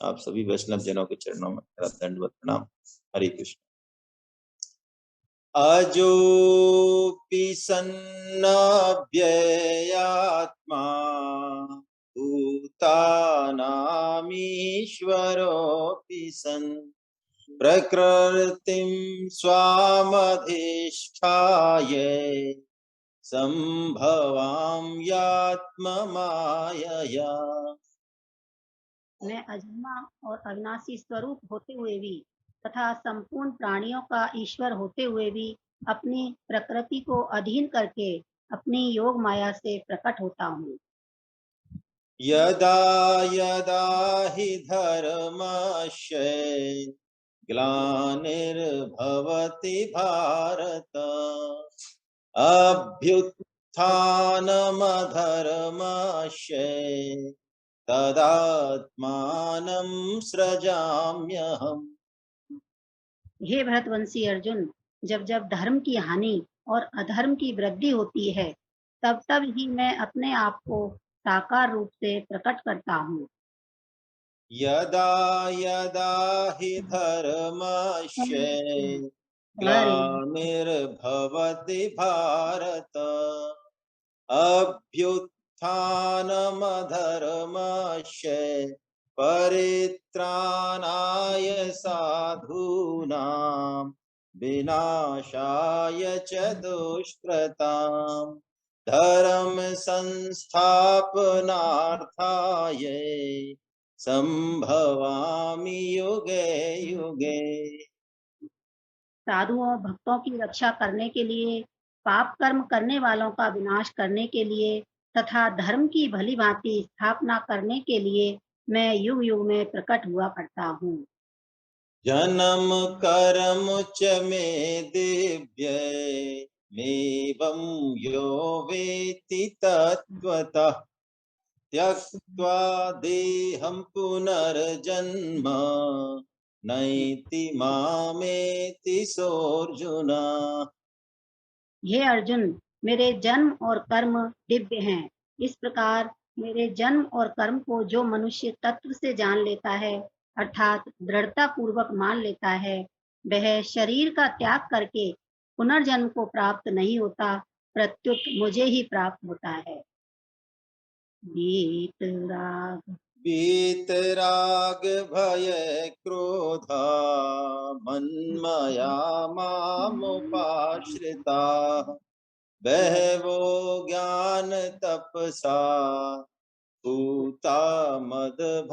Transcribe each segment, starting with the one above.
आप सभी वैष्णव जनों के चरणों में मेरा दंडवत प्रणाम। हरे कृष्ण। अजोऽपि सन्नव्ययात्मा भूतानामीश्वरोऽपि सन् प्रकृतिं स्वामधिष्ठाय सम्भवाम्यात्ममायया। मैं अजन्मा और अविनाशी स्वरूप होते हुए भी तथा संपूर्ण प्राणियों का ईश्वर होते हुए भी अपनी प्रकृति को अधीन करके अपनी योग माया से प्रकट होता हूँ। यदा यदा हि धर्मस्य ग्लानिर्भवति भारत अभ्युत्थानमधर्मस्य तदात्मानं सृजाम्यहम्। हे भरतवंशी अर्जुन, जब जब धर्म की हानि और अधर्म की वृद्धि होती है, तब तब ही मैं अपने आप को साकार रूप से प्रकट करता हूँ। यदा यदा हि धर्मस्य हरे ग्लानिर्भवति भारत अभ्युत्थानमधर्मस्य परित्राणाय साधूनां विनाशाय च दुष्कृताम् धर्म संस्थापनार्थाय संभवामि युगे युगे। साधुओं और भक्तों की रक्षा करने के लिए, पाप कर्म करने वालों का विनाश करने के लिए तथा धर्म की भली भांति स्थापना करने के लिए मैं युग युग में प्रकट हुआ करता हूँ। जन्म कर्म च मे दिव्य मेवं यो वेत्ति तत्त्वतः त्यक्त्वा देहं पुनर्जन्म नैति मामेति सोऽर्जुन। हे अर्जुन, मेरे जन्म और कर्म दिव्य हैं। इस प्रकार मेरे जन्म और कर्म को जो मनुष्य तत्व से जान लेता है, अर्थात दृढ़ता पूर्वक मान लेता है, वह शरीर का त्याग करके पुनर्जन्म को प्राप्त नहीं होता, प्रत्युत मुझे ही प्राप्त होता है। वीतराग वीतराग भय क्रोधा मन्मया मामुपाश्रिताः बहवो ज्ञान तपसा पूता मदभावमागता।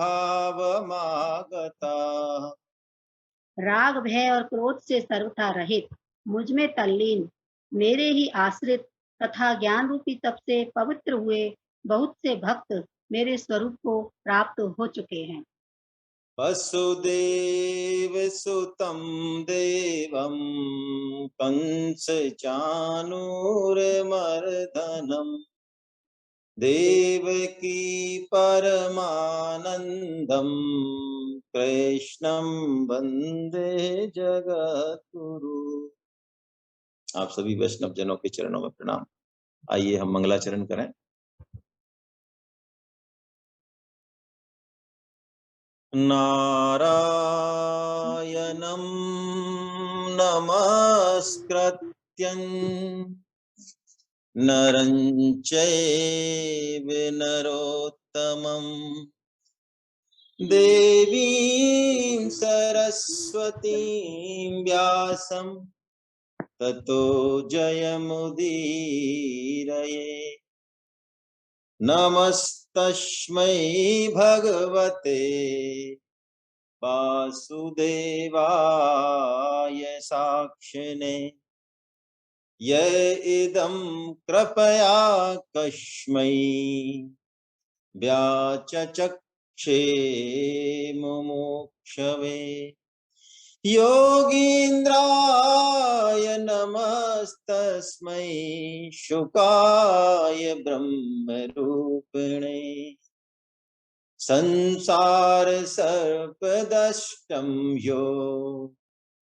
राग भय और क्रोध से सर्वथा रहित, मुझ में तल्लीन, मेरे ही आश्रित तथा ज्ञान रूपी तप से पवित्र हुए बहुत से भक्त मेरे स्वरूप को प्राप्त हो चुके हैं। वसुदेव सुतं देवं कंस चाणूरमर्दनम् देवकी परमानंदम कृष्णं वंदे जगद्गुरु। आप सभी वैष्णव जनों के चरणों में प्रणाम। आइए हम मंगलाचरण करें। नारायणं नमस्कृत्यं नरं चैव नरोत्तमम् देवीं सरस्वतीं व्यासं ततो जयमुदीरये। नमस्तस्मै भगवते वासुदेवाय साक्षिणे य इदं कृपया कस्मै व्याचचक्षे मुमुक्षवे। योगीन्द्राय नमस्तस्मै शुकाय ब्रह्मरूपिणे संसार सर्पदष्टं यो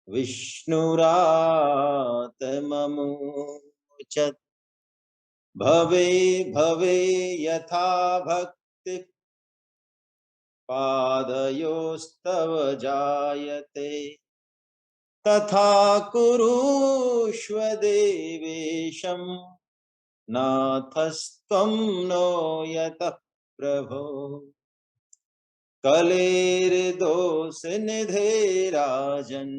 विष्णुरातममुचत् भवे भवे यथा भक्ति पादयोस्तव जायते तथा कुरुष्व देवेशं नाथस्त्वं नो यतः प्रभो कलेर्दोषनिधे राजन्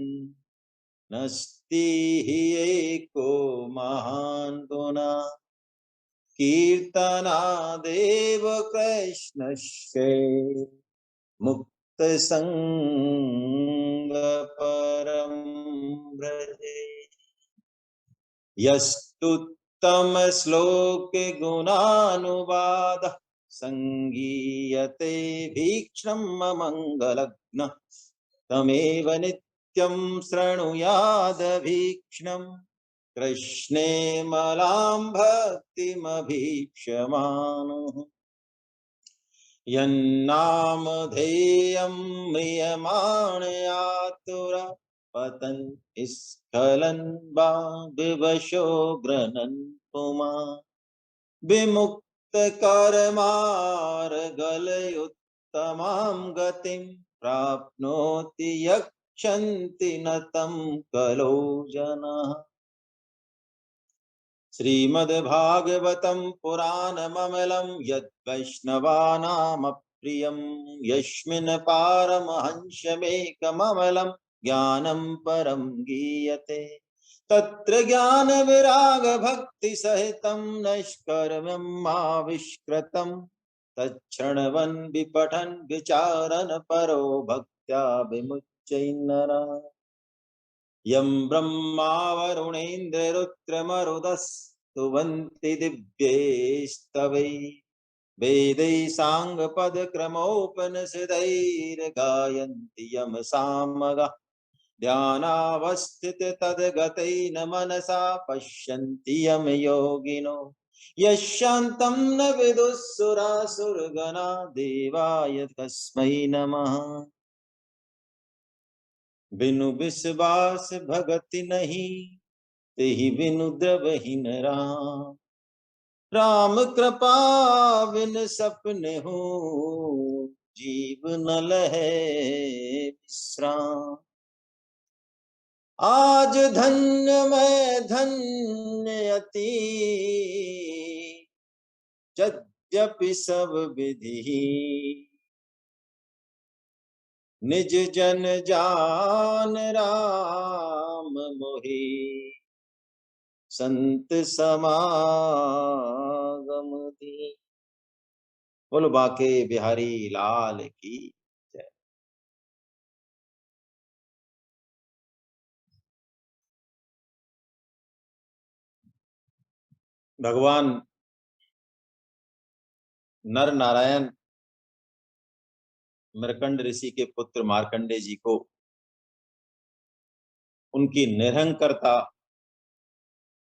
नस्ति हि एको महान् गुणः कीर्तनादेव कृष्णस्य मुक्तसंग परं व्रजे यस्तुत्तम श्लोक गुणानुवादः संगीयते भीक्ष्णं मंगलग्न तमेव नित्यं शृणुयाद भीक्ष्णं कृष्णे मलां भक्तिमभीक्ष्यमाणः यन्नामधेयं म्रियमाणयातुरा पतन् स्खलन् वा विवशो गृह्णन् पुमान् विमुक्तकर्मार्गलयोत्तमां गतिं प्राप्नोति यक्षन्ति न तं कलो जनाः श्रीमद्भागवतं पुराणममलं यद्वैष्णवानामप्रियं यस्मिन् पारमहंसमेकममलं ज्ञानं परं गीयते तत्र ज्ञानविरागभक्तिसहितं नैष्कर्म्यमाविष्कृतं तच्छृण्वन् विपठन् विचारन् परो भक्त्या विमुच्य नरः यं ब्रह्मा वरुणेन्द्ररुद्रमरुतस्तुवन्ति दिव्यैस्तवै वेदै साङ्गपदक्रमोपनिषदैर्गायन्ति यं सामगाः ध्यानावस्थित तद्गतेन मनसा पश्यन्ति यं योगिनो यशान्तं न विदुःसुरासुरगणा देवाय तस्मै नमः बिनु विश्वास भगति नहीं तेहि बिनु द्रवहीन राम राम कृपा बिन सपने हो जीव न लहे विश्राम आज धन्य मैं धन्य अति यद्यपि सब विधि निज जन जान राम मोहि संत समागम दी। बोलो बाके बिहारी लाल की जय। भगवान नर नारायण मृकंड ऋषि के पुत्र मार्कंडे जी को उनकी निरंकरता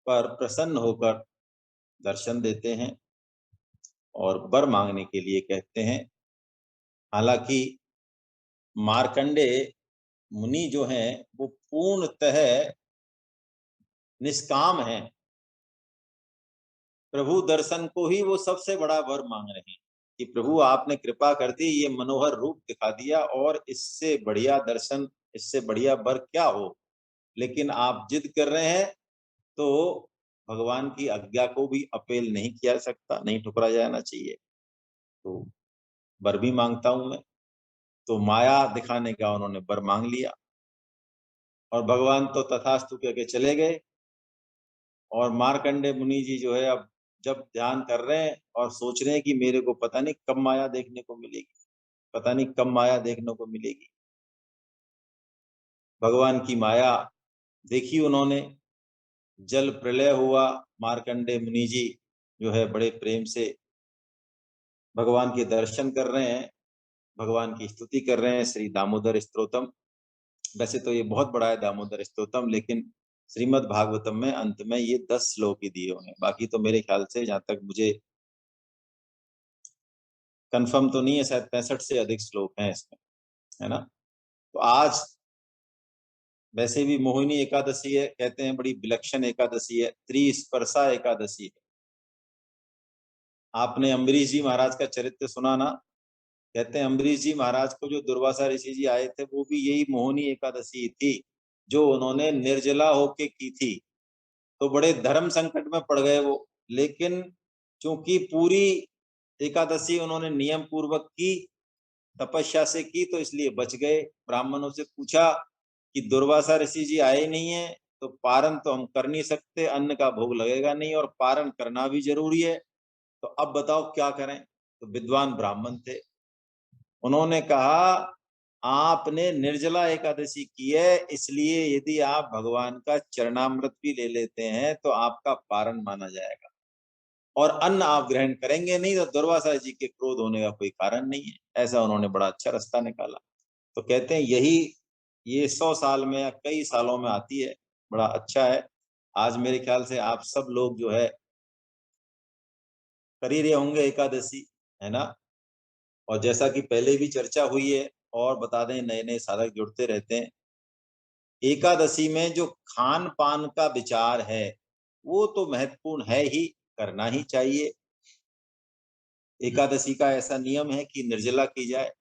पर प्रसन्न होकर दर्शन देते हैं और वर मांगने के लिए कहते हैं। हालांकि मार्कंडे मुनि जो हैं वो पूर्णतः निष्काम हैं, प्रभु दर्शन को ही वो सबसे बड़ा वर मांग रहे हैं कि प्रभु आपने कृपा कर दी, ये मनोहर रूप दिखा दिया और इससे बढ़िया दर्शन, इससे बढ़िया वर क्या हो। लेकिन आप जिद कर रहे हैं तो भगवान की आज्ञा को भी अपील नहीं किया सकता, नहीं ठुकरा जाना चाहिए, तो वर भी मांगता हूं मैं। तो माया दिखाने का उन्होंने वर मांग लिया और भगवान तो तथास्तु कह के चले गए। और मार्कंडे मुनि जी जो है अब जब ध्यान कर रहे हैं और सोच रहे हैं कि मेरे को पता नहीं कब माया देखने को मिलेगी, पता नहीं कब माया देखने को मिलेगी। भगवान की माया देखी उन्होंने, जल प्रलय हुआ, मार्कंडे मुनि जी जो है बड़े प्रेम से भगवान के दर्शन कर रहे हैं, भगवान की स्तुति कर रहे हैं। श्री दामोदर स्तोत्रम, वैसे तो ये बहुत बड़ा है दामोदर स्तोत्रम, लेकिन श्रीमद् भागवतम में अंत में ये 10 श्लोक ही दिए हुए हैं। बाकी तो मेरे ख्याल से, जहां तक मुझे कंफर्म तो नहीं है, शायद 65 से अधिक श्लोक हैं इसमें, है ना। तो आज वैसे भी मोहिनी एकादशी है, कहते हैं बड़ी विलक्षण एकादशी है, त्रिस्पर्शा एकादशी है। आपने अम्बरीश जी महाराज का चरित्र सुना ना, कहते हैं अम्बरीश जी महाराज को जो दुर्वासा ऋषि जी आए थे वो भी यही मोहिनी एकादशी थी जो उन्होंने निर्जला होके की थी। तो बड़े धर्म संकट में पड़ गए वो, लेकिन चूंकि पूरी एकादशी उन्होंने नियम पूर्वक की, तपस्या से की, तो इसलिए बच गए। ब्राह्मणों से पूछा कि दुर्वासा ऋषि जी आए नहीं है तो पारण तो हम कर नहीं सकते, अन्न का भोग लगेगा नहीं और पारण करना भी जरूरी है, तो अब बताओ क्या करें। तो विद्वान ब्राह्मण थे, उन्होंने कहा आपने निर्जला एकादशी की है, इसलिए यदि आप भगवान का चरणामृत भी ले लेते हैं तो आपका पारण माना जाएगा और अन्न आप ग्रहण करेंगे नहीं, तो दुर्वासा जी के क्रोध होने का कोई कारण नहीं है। ऐसा उन्होंने बड़ा अच्छा रास्ता निकाला। तो कहते हैं यही, ये 100 साल में या कई सालों में आती है, बड़ा अच्छा है। आज मेरे ख्याल से आप सब लोग जो है कर ही रहे होंगे एकादशी, है ना। और जैसा कि पहले भी चर्चा हुई है, और बता दें नए नए साधक जुड़ते रहते हैं, एकादशी में जो खान पान का विचार है वो तो महत्वपूर्ण है ही, करना ही चाहिए। एकादशी का ऐसा नियम है कि निर्जला की जाए,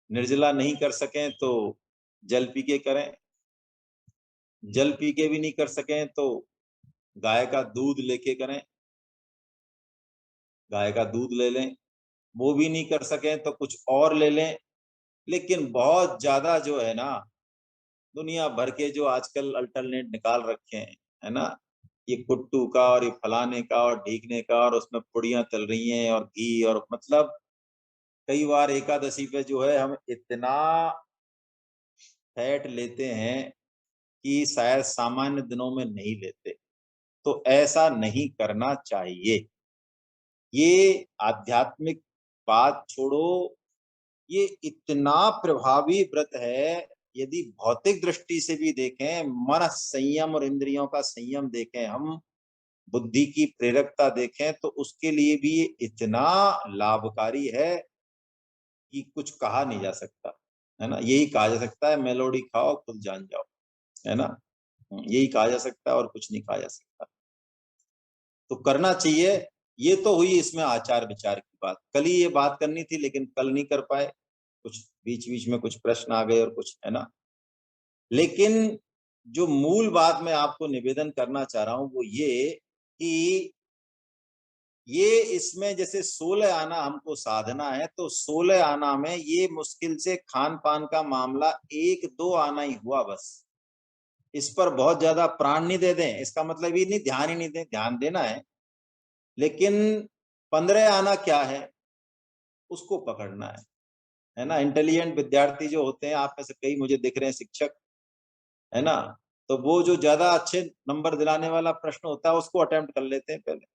निर्जला नहीं कर सकें तो जल पी के करें, जल पी के भी नहीं कर सकें तो गाय का दूध लेके करें, गाय का दूध ले लें, वो भी नहीं कर सकें तो कुछ और ले लें। लेकिन बहुत ज्यादा जो है ना, दुनिया भर के जो आजकल अल्टरनेट निकाल रखे हैं, है ना, ये कुट्टू का और ये फलाने का और ढीकने का, और उसमें पुड़ियां तल रही हैं और घी, और मतलब कई बार एकादशी पे जो है हम इतना फैट लेते हैं कि शायद सामान्य दिनों में नहीं लेते। तो ऐसा नहीं करना चाहिए। ये आध्यात्मिक बात छोड़ो, ये इतना प्रभावी व्रत है। यदि भौतिक दृष्टि से भी देखें, मन संयम और इंद्रियों का संयम देखें, हम बुद्धि की प्रेरकता देखें, तो उसके लिए भी ये इतना लाभकारी है कि कुछ कहा नहीं जा सकता, है ना। यही कहा जा सकता है मेलोडी खाओ खुद जान जाओ, है ना। यही कहा जा सकता है और कुछ नहीं कहा जा सकता। तो करना चाहिए। ये तो हुई इसमें आचार विचार की बात, कल ही ये बात करनी थी लेकिन कल नहीं कर पाए, कुछ बीच बीच में कुछ प्रश्न आ गए और कुछ, है ना। लेकिन जो मूल बात मैं आपको निवेदन करना चाह रहा हूं वो ये कि ये इसमें जैसे 16 आना हमको साधना है, तो 16 आना में ये मुश्किल से खान पान का मामला 1-2 आना ही हुआ बस। इस पर बहुत ज्यादा प्राण नहीं दे दें, इसका मतलब ये नहीं ध्यान ही नहीं दें, ध्यान देना है, लेकिन 15 आना क्या है उसको पकड़ना है ना। इंटेलिजेंट विद्यार्थी जो होते हैं, आप में से कई मुझे दिख रहे हैं शिक्षक, है ना, तो वो जो ज्यादा अच्छे नंबर दिलाने वाला प्रश्न होता है उसको अटेम्प्ट कर लेते हैं पहले।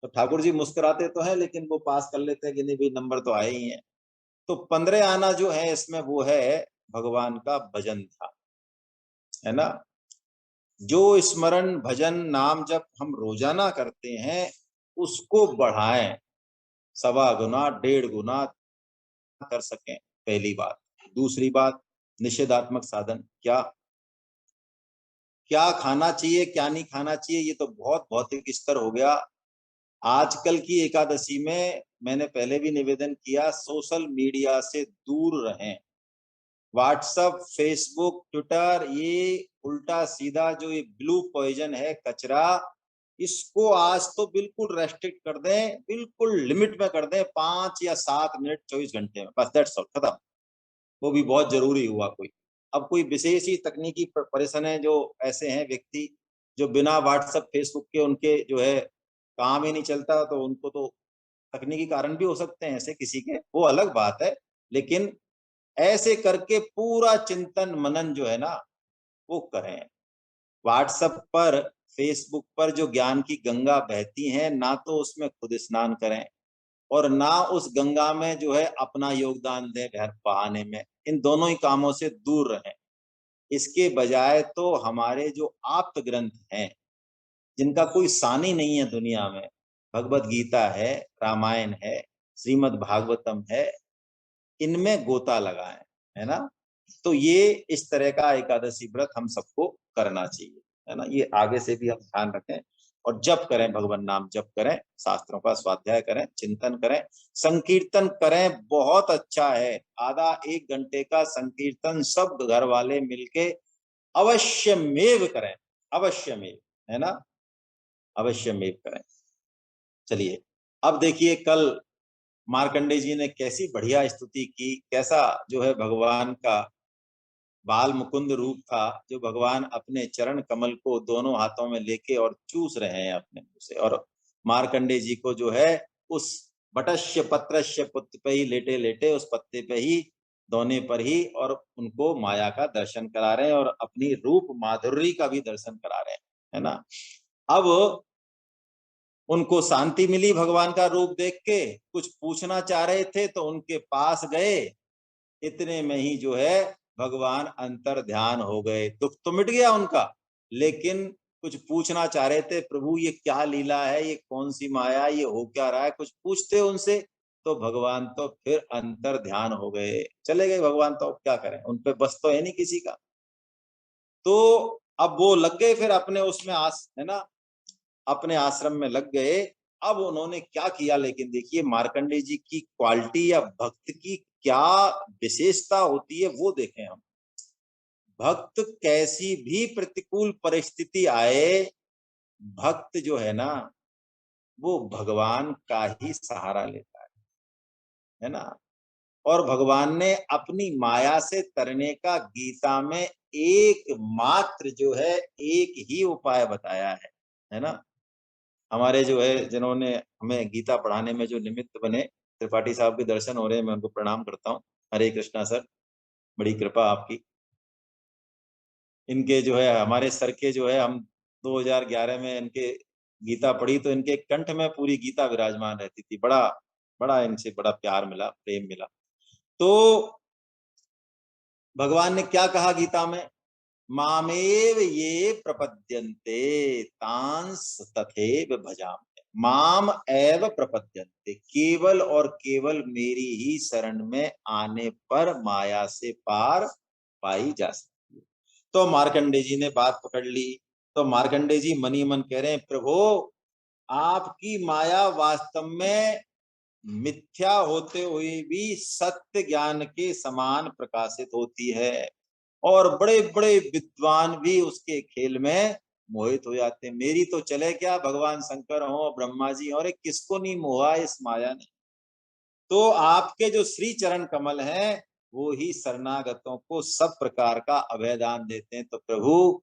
तो ठाकुर जी मुस्कुराते तो हैं लेकिन वो पास कर लेते हैं कि नहीं भाई नंबर तो आए ही हैं। तो 15 आना जो है इसमें वो है भगवान का भजन था, है ना। जो स्मरण भजन नाम जब हम रोजाना करते हैं उसको बढ़ाएं, 1.25 गुना 1.5 गुना कर सकें, पहली बात। दूसरी बात, निषेधात्मक साधन, क्या क्या खाना चाहिए क्या नहीं खाना चाहिए, ये तो बहुत भौतिक स्तर हो गया। आजकल की एकादशी में मैंने पहले भी निवेदन किया, सोशल मीडिया से दूर रहें। व्हाट्सएप, फेसबुक, ट्विटर, ये उल्टा सीधा जो ये ब्लू पॉइजन है, कचरा, इसको आज तो बिल्कुल रेस्ट्रिक्ट कर दें, बिल्कुल लिमिट में कर दें, 5 या 7 मिनट 24 घंटे में, बस दैट्स ऑल, खत्म। वो भी बहुत जरूरी हुआ कोई। अब कोई विशेष ही तकनीकी पर्सन है जो ऐसे हैं व्यक्ति जो बिना व्हाट्सएप फेसबुक के उनके जो है काम ही नहीं चलता, तो उनको तो तकनीकी कारण भी हो सकते हैं ऐसे किसी के, वो अलग बात है। लेकिन ऐसे करके पूरा चिंतन मनन जो है ना वो करें। व्हाट्सएप पर, फेसबुक पर जो ज्ञान की गंगा बहती है, ना तो उसमें खुद स्नान करें और ना उस गंगा में जो है अपना योगदान दें घर बहाने में। इन दोनों ही कामों से दूर रहें। इसके बजाय तो हमारे जो आप्त ग्रंथ हैं, जिनका कोई सानी नहीं है दुनिया में, भगवत गीता है, रामायण है, श्रीमद् भागवतम है, इनमें गोता लगाएं, है ना। तो ये इस तरह का एकादशी व्रत हम सबको करना चाहिए, है ना। ये आगे से भी हम ध्यान रखें। और जप करें, भगवान नाम जप करें, शास्त्रों का स्वाध्याय करें, चिंतन करें, संकीर्तन करें। बहुत अच्छा है, आधा 1 घंटे का संकीर्तन सब घर वाले मिलके अवश्यमेव करें, अवश्यमेव, है ना, अवश्यमेव करें। चलिए अब देखिए कल मार्कंडे जी ने कैसी बढ़िया स्तुति की, कैसा जो है भगवान का बाल मुकुंद रूप था, जो भगवान अपने चरण कमल को दोनों हाथों में लेके और चूस रहे हैं अपने मुंह से, और मार्कंडे जी को जो है उस बटस्य पत्रस्य पुत्र पे ही लेटे लेटे उस पत्ते पे ही, दोने पर ही, और उनको माया का दर्शन करा रहे हैं और अपनी रूप माधुर्य का भी दर्शन करा रहे हैं, है ना। अब उनको शांति मिली भगवान का रूप देख के, कुछ पूछना चाह रहे थे तो उनके पास गए, इतने में ही जो है भगवान अंतर ध्यान हो गए। दुख तो मिट गया उनका, लेकिन कुछ पूछना चाह रहे थे, प्रभु ये क्या लीला है, ये कौन सी माया, ये हो क्या रहा है, कुछ पूछते उनसे, तो भगवान तो फिर अंतर ध्यान हो गए, चले गए भगवान। तो अब क्या करें, उन पे बस तो है नहीं किसी का। तो अब वो लग गए फिर अपने उसमें है ना, अपने आश्रम में लग गए। अब उन्होंने क्या किया, लेकिन देखिए मार्कंडे जी की क्वालिटी या भक्त की क्या विशेषता होती है वो देखें हम। भक्त कैसी भी प्रतिकूल परिस्थिति आए, भक्त जो है ना वो भगवान का ही सहारा लेता है ना। और भगवान ने अपनी माया से तरने का गीता में एकमात्र जो है एक ही उपाय बताया है ना। हमारे जो है जिन्होंने हमें गीता पढ़ाने में जो निमित्त बने, त्रिपाठी साहब के दर्शन हो रहे हैं, मैं उनको प्रणाम करता हूँ। हरे कृष्णा सर, बड़ी कृपा आपकी। इनके जो है हमारे सर के जो है, हम 2011 में इनके गीता पढ़ी तो इनके कंठ में पूरी गीता विराजमान रहती थी। बड़ा बड़ा इनसे बड़ा प्यार मिला, प्रेम मिला। तो भगवान ने क्या कहा गीता में, मामेव ये प्रपद्यन्ते तांस तथैव भजामि। माम एव प्रपद्यन्ते, केवल और केवल मेरी ही शरण में आने पर माया से पार पाई जा सकती है। तो मार्कंडे जी ने बात पकड़ ली। तो मार्कंडे जी मनी मन कह रहे हैं, प्रभु आपकी माया वास्तव में मिथ्या होते हुए भी सत्य ज्ञान के समान प्रकाशित होती है, और बड़े बड़े विद्वान भी उसके खेल में मोहित हो जाते हैं। मेरी तो चले क्या, भगवान शंकर हो, ब्रह्मा जी हो, किसको नहीं मोहा इस माया ने। तो आपके जो श्री चरण कमल हैं वो ही शरणागतों को सब प्रकार का अभयदान देते हैं। तो प्रभु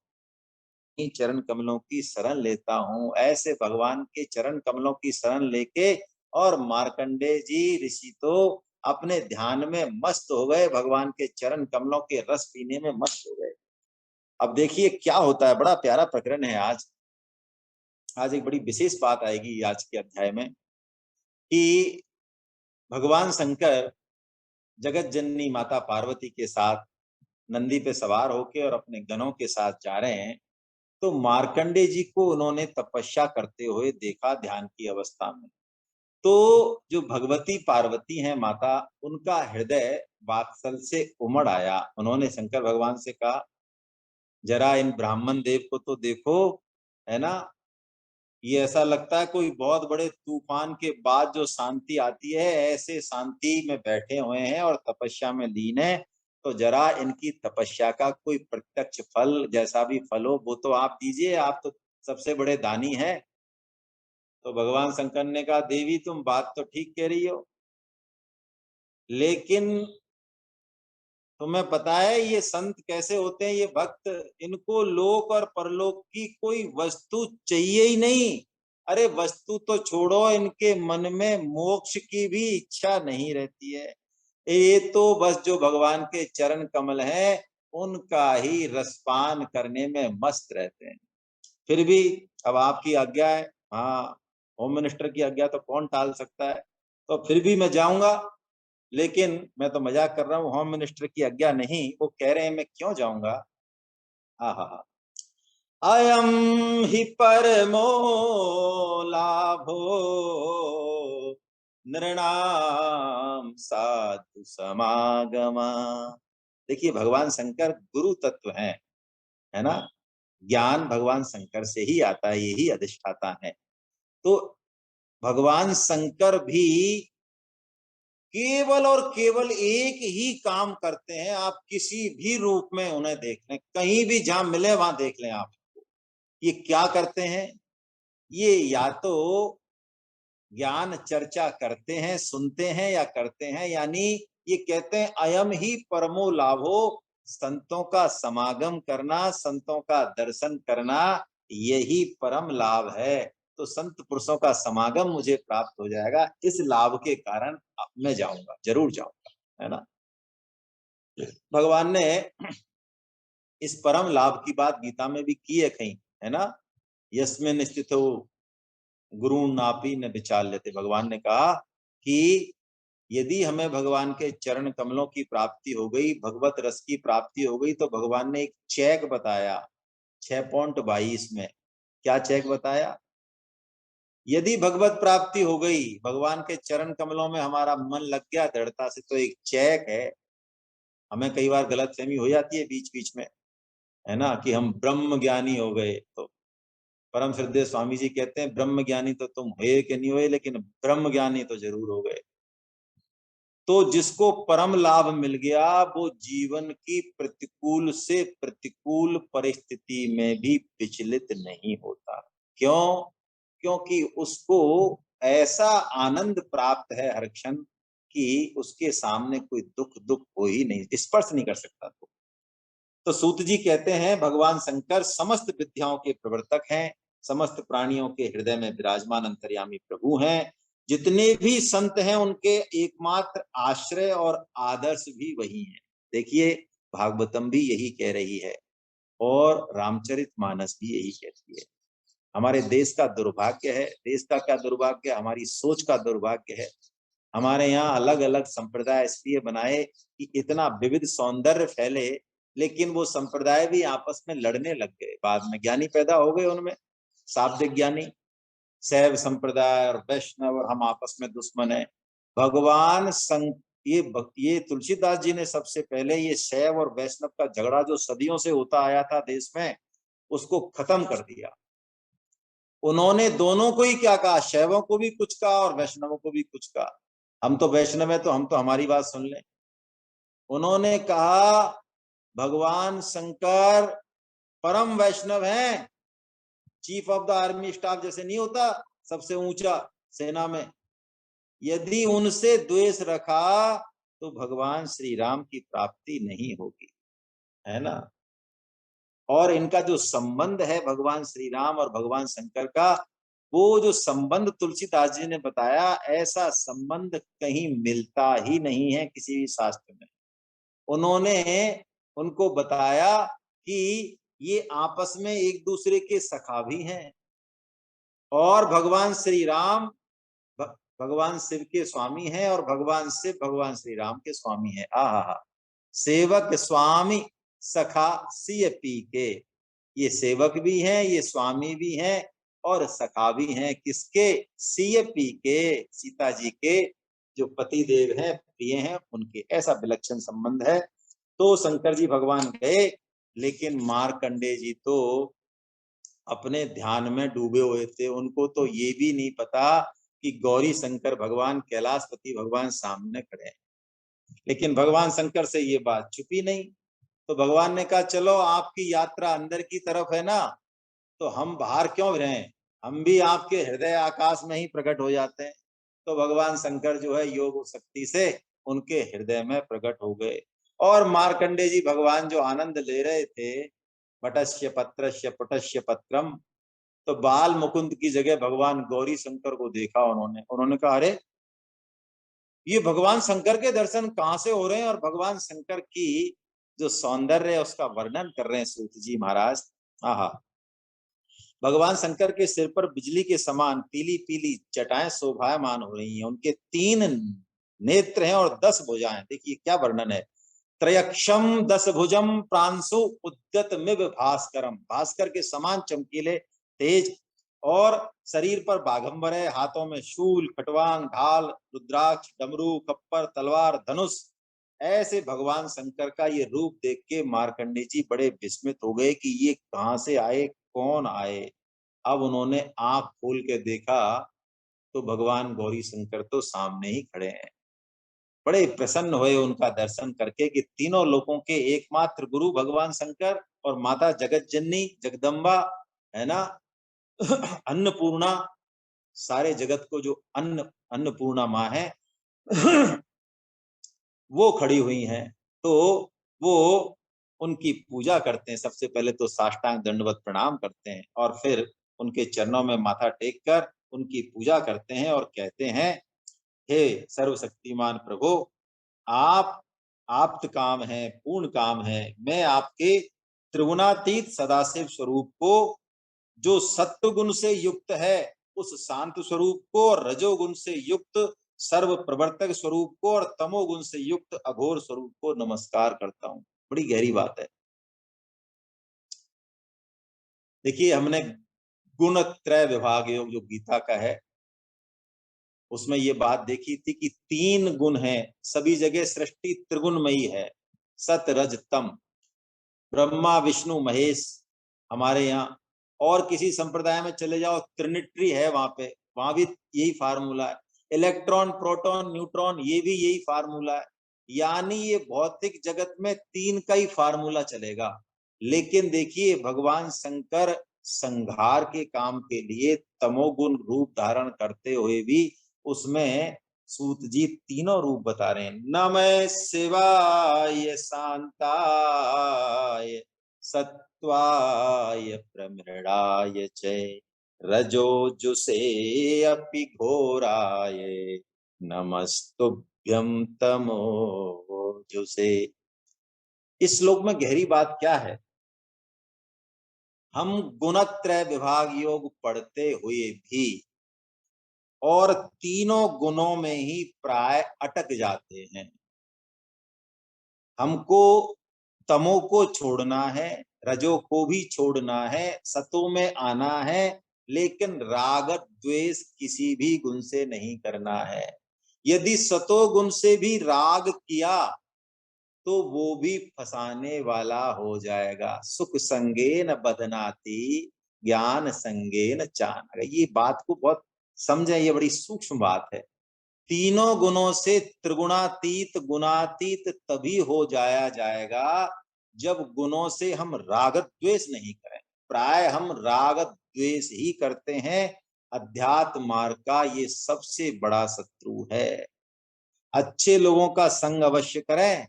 चरण कमलों की शरण लेता हूँ, ऐसे भगवान के चरण कमलों की शरण लेके, और मार्कंडे जी ऋषि तो अपने ध्यान में मस्त हो गए, भगवान के चरण कमलों के रस पीने में मस्त हो गए। अब देखिए क्या होता है, बड़ा प्यारा प्रकरण है आज। आज एक बड़ी विशेष बात आएगी आज के अध्याय में, कि भगवान शंकर जगत जननी माता पार्वती के साथ नंदी पे सवार होके और अपने गणों के साथ जा रहे हैं। तो मार्कंडे जी को उन्होंने तपस्या करते हुए देखा ध्यान की अवस्था में। तो जो भगवती पार्वती हैं माता, उनका हृदय वात्सल से उमड़ आया। उन्होंने शंकर भगवान से कहा, जरा इन ब्राह्मण देव को तो देखो, है ना, ये ऐसा लगता है कोई बहुत बड़े तूफान के बाद जो शांति आती है, ऐसे शांति में बैठे हुए हैं और तपस्या में लीन है। तो जरा इनकी तपस्या का कोई प्रत्यक्ष फल, जैसा भी फल हो वो तो आप दीजिए, आप तो सबसे बड़े दानी हैं। तो भगवान शंकर ने कहा, देवी तुम बात तो ठीक कह रही हो, लेकिन तुम्हें पता है ये संत कैसे होते हैं, ये भक्त, इनको लोक और परलोक की कोई वस्तु चाहिए ही नहीं। अरे वस्तु तो छोड़ो, इनके मन में मोक्ष की भी इच्छा नहीं रहती है। ये तो बस जो भगवान के चरण कमल हैं उनका ही रसपान करने में मस्त रहते हैं। फिर भी अब आपकी आज्ञा है, हाँ, होम मिनिस्टर की आज्ञा तो कौन टाल सकता है। तो फिर भी मैं जाऊंगा, लेकिन मैं तो मजाक कर रहा हूँ, होम मिनिस्टर की आज्ञा नहीं, वो कह रहे हैं मैं क्यों जाऊंगा। हाँ हाँ हाँ, अयम ही परमो लाभो नृणाम साधु समागमा। देखिए भगवान शंकर गुरु तत्व हैं, है ना। ज्ञान भगवान शंकर से ही आता है, यही अधिष्ठाता है। तो भगवान शंकर भी केवल और केवल एक ही काम करते हैं। आप किसी भी रूप में उन्हें देख लें, कहीं भी जहां मिले वहां देख लें आप, ये क्या करते हैं? ये या तो ज्ञान चर्चा करते हैं, सुनते हैं या करते हैं, यानी ये कहते हैं अयम ही परमो लाभो, संतों का समागम करना, संतों का दर्शन करना, यही परम लाभ है। तो संत पुरुषों का समागम मुझे प्राप्त हो जाएगा, इस लाभ के कारण मैं जाऊंगा, जरूर जाऊंगा, है ना। भगवान ने इस परम लाभ की बात गीता में भी की है कहीं, है ना। यस्मिन स्थितो गुरु नापी न विचार लेते, भगवान ने कहा कि यदि हमें भगवान के चरण कमलों की प्राप्ति हो गई, भगवत रस की प्राप्ति हो गई, तो भगवान ने एक चेक बताया 6.22 में। क्या चेक बताया? यदि भगवत प्राप्ति हो गई, भगवान के चरण कमलों में हमारा मन लग गया दृढ़ता से, तो एक चेक है। हमें कई बार गलतफहमी हो जाती है बीच बीच में, है ना, कि हम ब्रह्म ज्ञानी हो गए। तो परम श्रद्धेय स्वामी जी कहते हैं ब्रह्म ज्ञानी तो तुम हुए कि नहीं हुए, लेकिन ब्रह्म ज्ञानी तो जरूर हो गए। तो जिसको परम लाभ मिल गया, वो जीवन की प्रतिकूल से प्रतिकूल परिस्थिति में भी विचलित नहीं होता। क्यों? क्योंकि उसको ऐसा आनंद प्राप्त है हर क्षण कि उसके सामने कोई दुख दुख हो ही नहीं, स्पर्श नहीं कर सकता। तो सूत जी कहते हैं भगवान शंकर समस्त विद्याओं के प्रवर्तक हैं, समस्त प्राणियों के हृदय में विराजमान अंतर्यामी प्रभु हैं। जितने भी संत हैं उनके एकमात्र आश्रय और आदर्श भी वही हैं। देखिए, भागवतम भी यही कह रही है और रामचरित मानस भी यही कहती है। हमारे देश का दुर्भाग्य है, देश का क्या दुर्भाग्य, हमारी सोच का दुर्भाग्य है। हमारे यहाँ अलग अलग संप्रदाय इसलिए बनाए कि इतना विविध सौंदर्य फैले, लेकिन वो संप्रदाय भी आपस में लड़ने लग गए। बाद में ज्ञानी पैदा हो गए उनमें, शाब्दिक ज्ञानी, शैव संप्रदाय और वैष्णव, और हम आपस में दुश्मन है। भगवान ये तुलसीदास जी ने सबसे पहले ये शैव और वैष्णव का झगड़ा जो सदियों से होता आया था देश में, उसको खत्म कर दिया। उन्होंने दोनों को ही क्या कहा, शैवों को भी कुछ कहा और वैष्णवों को भी कुछ कहा। हम तो वैष्णव है तो हम तो हमारी बात सुन लें। उन्होंने कहा भगवान शंकर परम वैष्णव हैं, chief of the army staff जैसे नहीं होता सबसे ऊंचा सेना में, यदि उनसे द्वेष रखा तो भगवान श्री राम की प्राप्ति नहीं होगी, है ना। और इनका जो संबंध है भगवान श्री राम और भगवान शंकर का, वो जो संबंध तुलसीदास जी ने बताया, ऐसा संबंध कहीं मिलता ही नहीं है किसी भी शास्त्र में। उन्होंने उनको बताया कि ये आपस में एक दूसरे के सखा भी हैं, और भगवान श्री राम भगवान शिव के स्वामी हैं और भगवान शिव भगवान श्री राम के स्वामी हैं। आहा, सेवक स्वामी सखा सिय पी के, ये सेवक भी हैं, ये स्वामी भी हैं और सखा भी हैं। किसके? सिय पी के, सीता जी के जो पति देव हैं, प्रिय हैं, उनके। ऐसा विलक्षण संबंध है। तो शंकर जी भगवान गए, लेकिन मार्कंडे जी तो अपने ध्यान में डूबे हुए थे। उनको तो ये भी नहीं पता कि गौरी शंकर भगवान कैलाशपति भगवान सामने खड़े हैं। लेकिन भगवान शंकर से ये बात छुपी नहीं। तो भगवान ने कहा चलो आपकी यात्रा अंदर की तरफ है ना, तो हम बाहर क्यों रहें, हम भी आपके हृदय आकाश में ही प्रकट हो जाते हैं। तो भगवान शंकर जो है योग शक्ति से उनके हृदय में प्रकट हो गए। और मार्कंडे जी भगवान जो आनंद ले रहे थे, वटस्य पत्रस्य पुटस्य पत्रम, तो बाल मुकुंद की जगह भगवान गौरी शंकर को देखा उन्होंने। उन्होंने कहा अरे, ये भगवान शंकर के दर्शन कहाँ से हो रहे हैं। और भगवान शंकर की जो सौंदर्य है उसका वर्णन कर रहे हैं सूत जी महाराज। आहा, भगवान शंकर के सिर पर बिजली के समान पीली पीली जटाएं शोभायमान हो रही हैं। उनके 3 नेत्र हैं और 10 भुजाएं। देखिए क्या वर्णन है। त्रयक्षम 10 भुजम प्रांशु उद्यत मिव भास्करम, भास्कर के समान चमकीले तेज, और शरीर पर बाघंबर है, हाथों में शूल खटवांग ढाल रुद्राक्ष डमरू खप्पर तलवार धनुष, ऐसे भगवान शंकर का ये रूप देख के मार्कंडे जी बड़े विस्मित हो गए कि ये कहां से आए, कौन आए। अब उन्होंने आंख खोल के देखा तो भगवान गौरी शंकर तो सामने ही खड़े हैं। बड़े प्रसन्न हुए उनका दर्शन करके कि तीनों लोगों के एकमात्र गुरु भगवान शंकर और माता जगत जननी जगदम्बा, है ना, अन्नपूर्णा, सारे जगत को जो अन्नपूर्णा माँ है वो खड़ी हुई हैं। तो वो उनकी पूजा करते हैं। सबसे पहले तो साष्टांग दंडवत प्रणाम करते हैं और फिर उनके चरणों में माथा टेक कर उनकी पूजा करते हैं और कहते हैं, हे सर्वशक्तिमान प्रभु, आप आप्त काम है, पूर्ण काम है। मैं आपके त्रिगुणातीत सदाशिव स्वरूप को, जो सत्व गुण से युक्त है उस शांत स्वरूप को, और रजोगुण से युक्त सर्व प्रवर्तक स्वरूप को, और तमोगुण से युक्त अघोर स्वरूप को नमस्कार करता हूं। बड़ी गहरी बात है। देखिए, हमने गुण त्रय विभाग योग जो गीता का है उसमें ये बात देखी थी कि 3 गुण हैं, सभी जगह सृष्टि त्रिगुणमयी है, सत रज तम। ब्रह्मा विष्णु महेश हमारे यहाँ, और किसी संप्रदाय में चले जाओ ट्रिनिटी है, वहां भी यही फार्मूला है। इलेक्ट्रॉन प्रोटॉन न्यूट्रॉन, ये भी यही फार्मूला है। यानी ये भौतिक जगत में 3 का ही फार्मूला चलेगा। लेकिन देखिए, भगवान शंकर संहार के काम के लिए तमोगुण रूप धारण करते हुए भी उसमें सूत जी तीनों रूप बता रहे हैं। नमः शिवाय शांताय सत्वाय प्रमृणाय च रजोजुषे अपि घोराय नमस्तुभ्यं तमोजुषे। इस श्लोक में गहरी बात क्या है? हम गुणत्रय विभाग योग पढ़ते हुए भी और तीनों गुणों में ही प्राय अटक जाते हैं। हमको तमो को छोड़ना है, रजो को भी छोड़ना है, सतो में आना है, लेकिन राग द्वेष किसी भी गुण से नहीं करना है। यदि सतो गुण से भी राग किया तो वो भी फंसाने वाला हो जाएगा। सुख संगेन बदनाती ज्ञान संगेन चान। ये बात को बहुत समझे, ये बड़ी सूक्ष्म बात है। तीनों गुणों से त्रिगुणातीत गुणातीत तभी हो जाया जाएगा जब गुणों से हम राग द्वेष नहीं करें। प्राय हम राग द्वेष ही करते हैं। अध्यात्म मार्ग का ये सबसे बड़ा शत्रु है। अच्छे लोगों का संग अवश्य करें,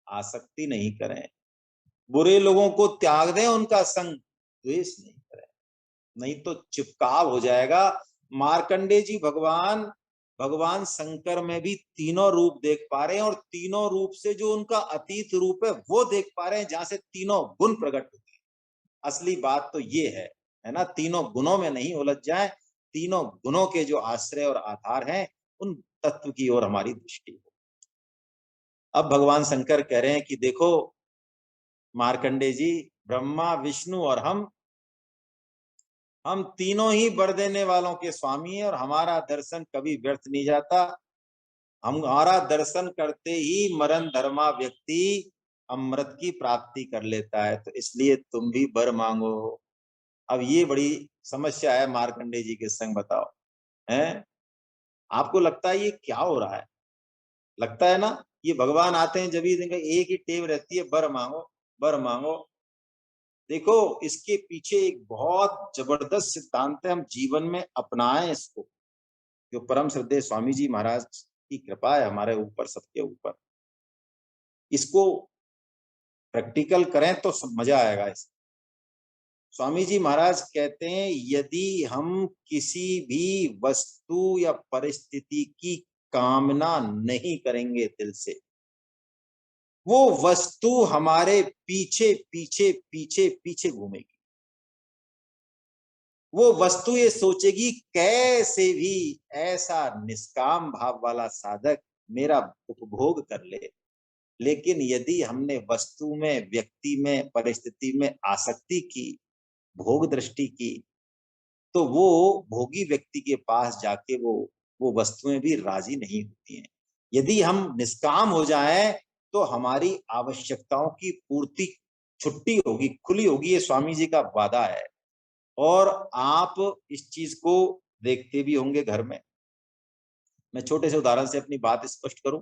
आसक्ति नहीं करें। बुरे लोगों को त्याग दें, उनका संग द्वेष नहीं करें, नहीं तो चिपकाव हो जाएगा। मार्कंडे जी भगवान भगवान शंकर में भी तीनों रूप देख पा रहे हैं, और तीनों रूप से जो उनका अतीत रूप है वो देख पा रहे हैं, जहां से तीनों गुण प्रकट होते हैं। असली बात तो ये है ना, तीनों गुणों में नहीं उलझ जाए। तीनों गुणों के जो आश्रय और आधार हैं उन तत्व की ओर हमारी दृष्टि हो। अब भगवान शंकर कह रहे हैं कि देखो मार्कंडे जी, ब्रह्मा विष्णु और हम तीनों ही वर देने वालों के स्वामी हैं, और हमारा दर्शन कभी व्यर्थ नहीं जाता। हमारा दर्शन करते ही मरण धर्मा व्यक्ति अमृत की प्राप्ति कर लेता है, तो इसलिए तुम भी वर मांगो। अब ये बड़ी समस्या है मार्कंडे जी के संग, बताओ हैं? आपको लगता है ये क्या हो रहा है? लगता है ना, ये भगवान आते हैं जब ही एक ही टेव रहती है, वर मांगो वर मांगो। देखो, इसके पीछे एक बहुत जबरदस्त सिद्धांत है, हम जीवन में अपनाएं इसको। जो परम श्रद्धेय स्वामी जी महाराज की कृपा है हमारे ऊपर, सबके ऊपर, इसको प्रैक्टिकल करें तो सब मजा आएगा। इस स्वामी जी महाराज कहते हैं, यदि हम किसी भी वस्तु या परिस्थिति की कामना नहीं करेंगे दिल से, वो वस्तु हमारे पीछे पीछे पीछे पीछे घूमेगी। वो वस्तु ये सोचेगी कैसे भी ऐसा निष्काम भाव वाला साधक मेरा उपभोग कर ले। लेकिन यदि हमने वस्तु में, व्यक्ति में, परिस्थिति में आसक्ति की, भोग दृष्टि की, तो वो भोगी व्यक्ति के पास जाके वो वस्तुएं भी राजी नहीं होती हैं। यदि हम निष्काम हो जाएं तो हमारी आवश्यकताओं की पूर्ति छुट्टी होगी, खुली होगी, ये स्वामी जी का वादा है। और आप इस चीज को देखते भी होंगे घर में। मैं छोटे से उदाहरण से अपनी बात स्पष्ट करूं।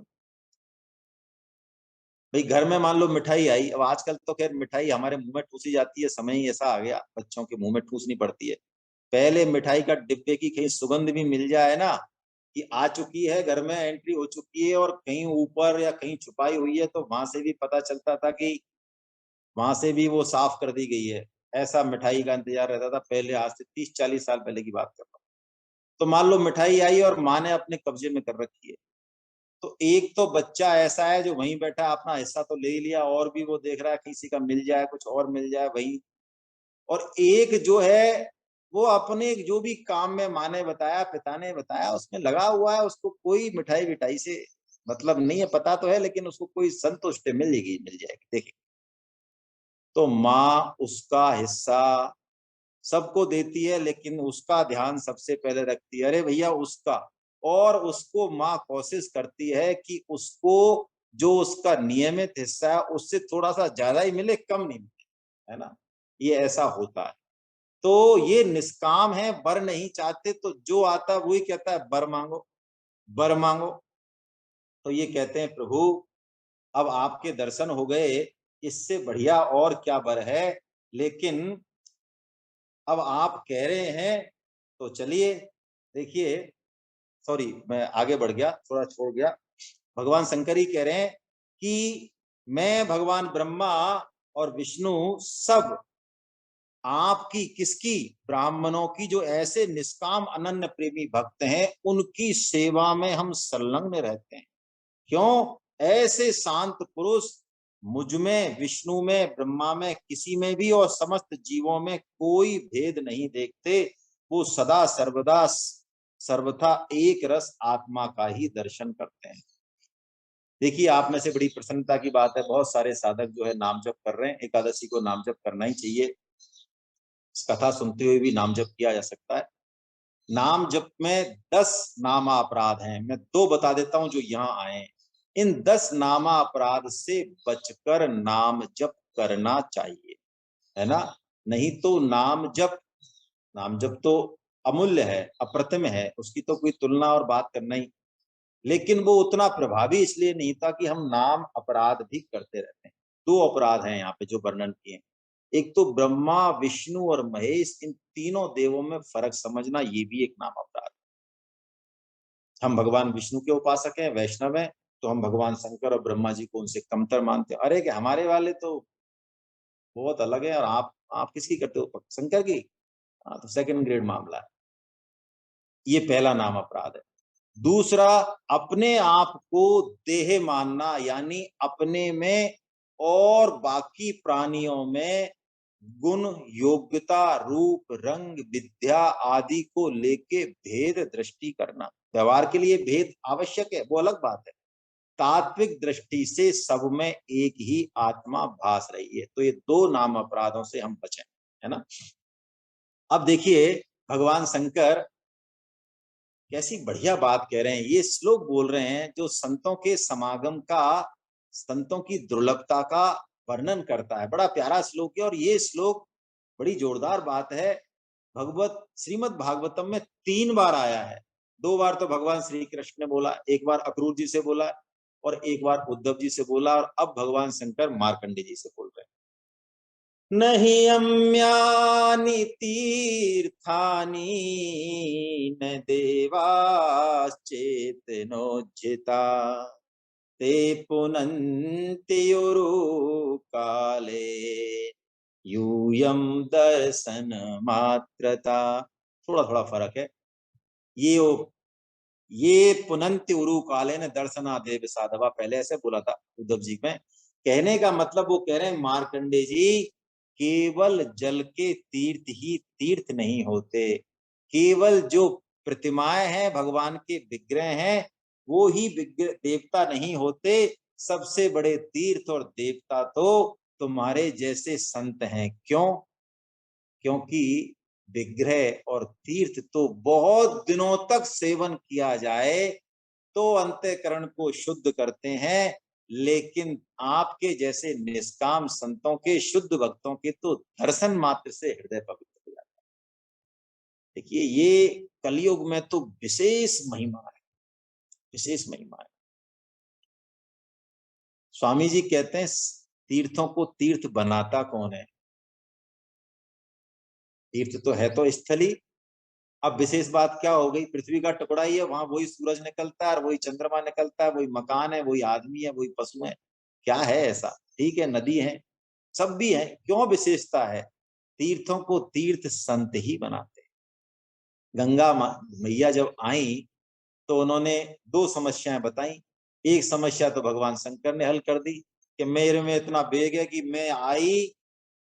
भाई घर में मान लो मिठाई आई, अब आजकल तो खैर मिठाई हमारे मुंह में ठूसी जाती है, समय ही ऐसा आ गया, बच्चों के मुंह में ठूसनी पड़ती है। पहले मिठाई का डिब्बे की कहीं सुगंध भी मिल जाए ना, कि आ चुकी है, घर में एंट्री हो चुकी है, और कहीं ऊपर या कहीं छुपाई हुई है, तो वहां से भी पता चलता था कि वहां से भी वो साफ कर दी गई है। ऐसा मिठाई का इंतजार रहता था पहले, आज से 30-40 साल पहले की बात कर रहा हूँ। तो मान लो मिठाई आई और माँ ने अपने कब्जे में कर रखी है, तो एक तो बच्चा ऐसा है जो वहीं बैठा अपना हिस्सा तो ले ही लिया, और भी वो देख रहा है किसी का मिल जाए, कुछ और मिल जाए वही। और एक जो है वो अपने जो भी काम में माँ ने बताया, पिता ने बताया, उसमें लगा हुआ है, उसको कोई मिठाई विठाई से मतलब नहीं है, पता तो है, लेकिन उसको कोई संतुष्टि मिल जाएगी। देखिए, तो माँ उसका हिस्सा सबको देती है, लेकिन उसका ध्यान सबसे पहले रखती है, अरे भैया उसका। और उसको माँ कोशिश करती है कि उसको जो उसका नियमित हिस्सा है उससे थोड़ा सा ज्यादा ही मिले, कम नहीं मिले, है ना। ये ऐसा होता है। तो ये निष्काम है, वर नहीं चाहते, तो जो आता है वही कहता है वर मांगो, वर मांगो। तो ये कहते हैं प्रभु अब आपके दर्शन हो गए, इससे बढ़िया और क्या वर है। लेकिन अब आप कह रहे हैं तो चलिए। देखिए, सॉरी मैं आगे बढ़ गया, थोड़ा छोड़ गया। भगवान शंकर ही कह रहे हैं कि मैं भगवान ब्रह्मा और विष्णु सब आपकी किसकी, ब्राह्मणों की, जो ऐसे निष्काम अनन्य प्रेमी भक्त हैं, उनकी सेवा में हम संलग्न रहते हैं। क्यों? ऐसे शांत पुरुष मुझ में, विष्णु में, ब्रह्मा में, किसी में भी और समस्त जीवों में कोई भेद नहीं देखते। वो सदा सर्वदा सर्वथा एक रस आत्मा का ही दर्शन करते हैं। देखिए, आप में से बड़ी प्रसन्नता की बात है, बहुत सारे साधक जो है नाम जप कर रहे हैं। एकादशी को नाम जप करना ही चाहिए। इस कथा सुनते हुए भी नाम जप किया जा सकता है। नाम जप में 10 नामा अपराध हैं, मैं 2 बता देता हूं जो यहाँ आए। इन 10 नामा अपराध से बचकर नाम जप करना चाहिए, है ना। नहीं तो नाम जप तो अमूल्य है, अप्रतिम है, उसकी तो कोई तुलना और बात करना ही। लेकिन वो उतना प्रभावी इसलिए नहीं था कि हम नाम अपराध भी करते रहते हैं। 2 अपराध हैं यहाँ पे जो वर्णन किए। एक तो ब्रह्मा, विष्णु और महेश, इन तीनों देवों में फर्क समझना, ये भी एक नाम अपराध। हम भगवान विष्णु के उपासक हैं, वैष्णव हैं, तो हम भगवान शंकर और ब्रह्मा जी को उनसे कमतर मानते हैं। अरे कि हमारे वाले तो बहुत अलग है, और आप किसकी करते हो, शंकर की। हाँ, तो सेकंड ग्रेड मामला है। ये पहला नाम अपराध है। दूसरा, अपने आप को देह मानना, यानी अपने में और बाकी प्राणियों में गुण, योग्यता, रूप, रंग, विद्या आदि को लेके भेद दृष्टि करना। व्यवहार के लिए भेद आवश्यक है, वो अलग बात है। तात्विक दृष्टि से सब में एक ही आत्मा भास रही है। तो ये 2 नाम अपराधों से हम बचें, है ना। अब देखिए, भगवान शंकर कैसी बढ़िया बात कह रहे हैं। ये श्लोक बोल रहे हैं जो संतों के समागम का, संतों की दुर्लभता का वर्णन करता है। बड़ा प्यारा श्लोक है, और ये श्लोक बड़ी जोरदार बात है। भगवत श्रीमद् भागवतम में 3 बार आया है। 2 बार तो भगवान श्री कृष्ण ने बोला, एक बार अक्रूर जी से बोला और एक बार उद्धव जी से बोला, और अब भगवान शंकर मार्कंडे जी से बोल रहे हैं। नहीं अम्यानि तीर्थानि न देवाश्चेतनोज्झिता ते पुनन्ति युरु काले यूयम दर्शन मात्रता। थोड़ा थोड़ा फर्क है। ये पुनंति उरु काले ने दर्शना देव साधवा, पहले ऐसे बोला था उद्धव जी में। कहने का मतलब वो कह रहे हैं मार्कंडे जी, केवल जल के तीर्थ ही तीर्थ नहीं होते। केवल जो प्रतिमाएं हैं, भगवान के विग्रह हैं, वो ही विग्रह देवता नहीं होते। सबसे बड़े तीर्थ और देवता तो तुम्हारे जैसे संत हैं। क्यों? क्योंकि विग्रह और तीर्थ तो बहुत दिनों तक सेवन किया जाए तो अंतःकरण को शुद्ध करते हैं, लेकिन आपके जैसे निष्काम संतों के, शुद्ध भक्तों के तो दर्शन मात्र से हृदय पवित्र हो जाता है। देखिए ये कलयुग में तो विशेष महिमा है, विशेष महिमा है। स्वामी जी कहते हैं तीर्थों को तीर्थ बनाता कौन है? तीर्थ तो है तो स्थली। अब विशेष बात क्या हो गई, पृथ्वी का टुकड़ा ही है, वहां वही सूरज निकलता है और वही चंद्रमा निकलता है, वही मकान है, वही आदमी है, वही पशु है। क्या है ऐसा? ठीक है, नदी है, सब भी है, क्यों विशेषता है? तीर्थों को तीर्थ संत ही बनाते। गंगा मैया जब आई तो उन्होंने दो समस्याएं बताई। एक समस्या तो भगवान शंकर ने हल कर दी कि मेरे में इतना वेग है कि मैं आई